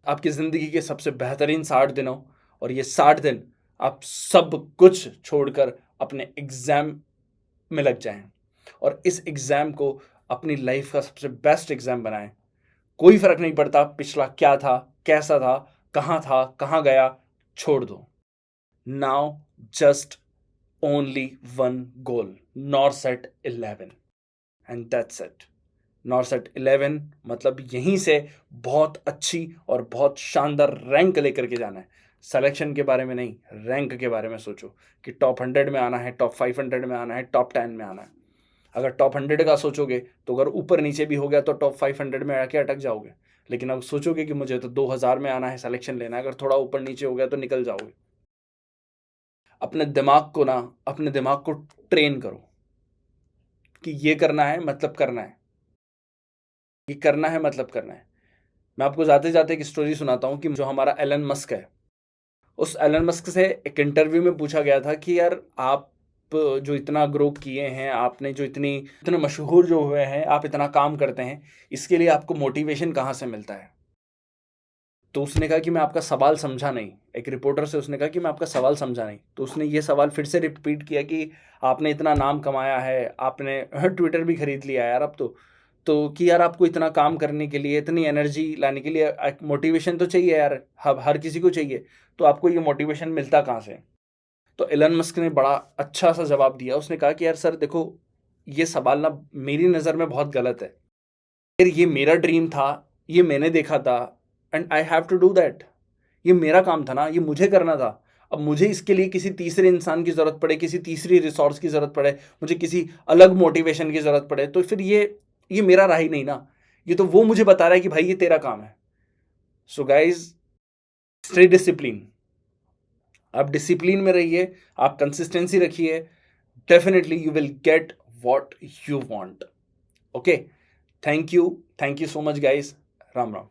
आपकी ज़िंदगी के सबसे बेहतरीन 60 दिन हो, और ये 60 दिन आप सब कुछ छोड़कर अपने एग्ज़ाम में लग जाएं और इस एग्ज़ाम को अपनी लाइफ का सबसे बेस्ट एग्ज़ाम बनाएं। कोई फ़र्क नहीं पड़ता पिछला क्या था, कैसा था, कहाँ गया, छोड़ दो। Now just only one goal, NORCET 11, and that's it. NORCET 11, मतलब यहीं से बहुत अच्छी और बहुत शानदार रैंक लेकर के जाना है। सिलेक्शन के बारे में नहीं, रैंक के बारे में सोचो कि टॉप 100 में आना है, टॉप 500 में आना है, टॉप 10 में आना है। अगर टॉप 100 का सोचोगे तो अगर ऊपर नीचे भी हो गया तो टॉप 500 में आके अटक जाओगे। लेकिन अगर सोचोगे कि मुझे तो 2000 में आना है, सिलेक्शन लेना है, अगर थोड़ा ऊपर नीचे हो गया तो निकल जाओगे। अपने दिमाग को ट्रेन करो कि ये करना है मतलब करना है, ये करना है मतलब करना है। मैं आपको जाते जाते एक स्टोरी सुनाता हूँ कि जो हमारा एलन मस्क है, उस एलन मस्क से एक इंटरव्यू में पूछा गया था कि यार आप जो इतना ग्रो किए हैं, आपने जो इतने मशहूर जो हुए हैं, आप इतना काम करते हैं, इसके लिए आपको मोटिवेशन कहाँ से मिलता है? तो उसने कहा कि मैं आपका सवाल समझा नहीं। एक रिपोर्टर से उसने कहा कि मैं आपका सवाल समझा नहीं। तो उसने ये सवाल फिर से रिपीट किया कि आपने इतना नाम कमाया है, आपने ट्विटर भी खरीद लिया यार अब तो कि यार आपको इतना काम करने के लिए, इतनी एनर्जी लाने के लिए एक मोटिवेशन तो चाहिए यार, हर किसी को चाहिए। तो आपको ये मोटिवेशन मिलता कहाँ से? तो एलन मस्क ने बड़ा अच्छा सा जवाब दिया। उसने कहा कि यार सर देखो, ये सवाल ना मेरी नज़र में बहुत गलत है। यार ये मेरा ड्रीम था, ये मैंने देखा था, and I have to do that. ये मेरा काम था ना, ये मुझे करना था। अब मुझे इसके लिए किसी तीसरे इंसान की ज़रूरत पड़े, किसी तीसरी रिसोर्स की ज़रूरत पड़े, मुझे किसी अलग मोटिवेशन की ज़रूरत पड़े, तो फिर ये मेरा रहा ही नहीं ना। ये तो वो मुझे बता रहा है कि भाई ये तेरा काम है। So guys, stay discipline. आप डिसिप्लिन में रहिए, आप कंसिस्टेंसी रखिए, definitely you will get what you want. Okay, thank you so much guys. Ram Ram.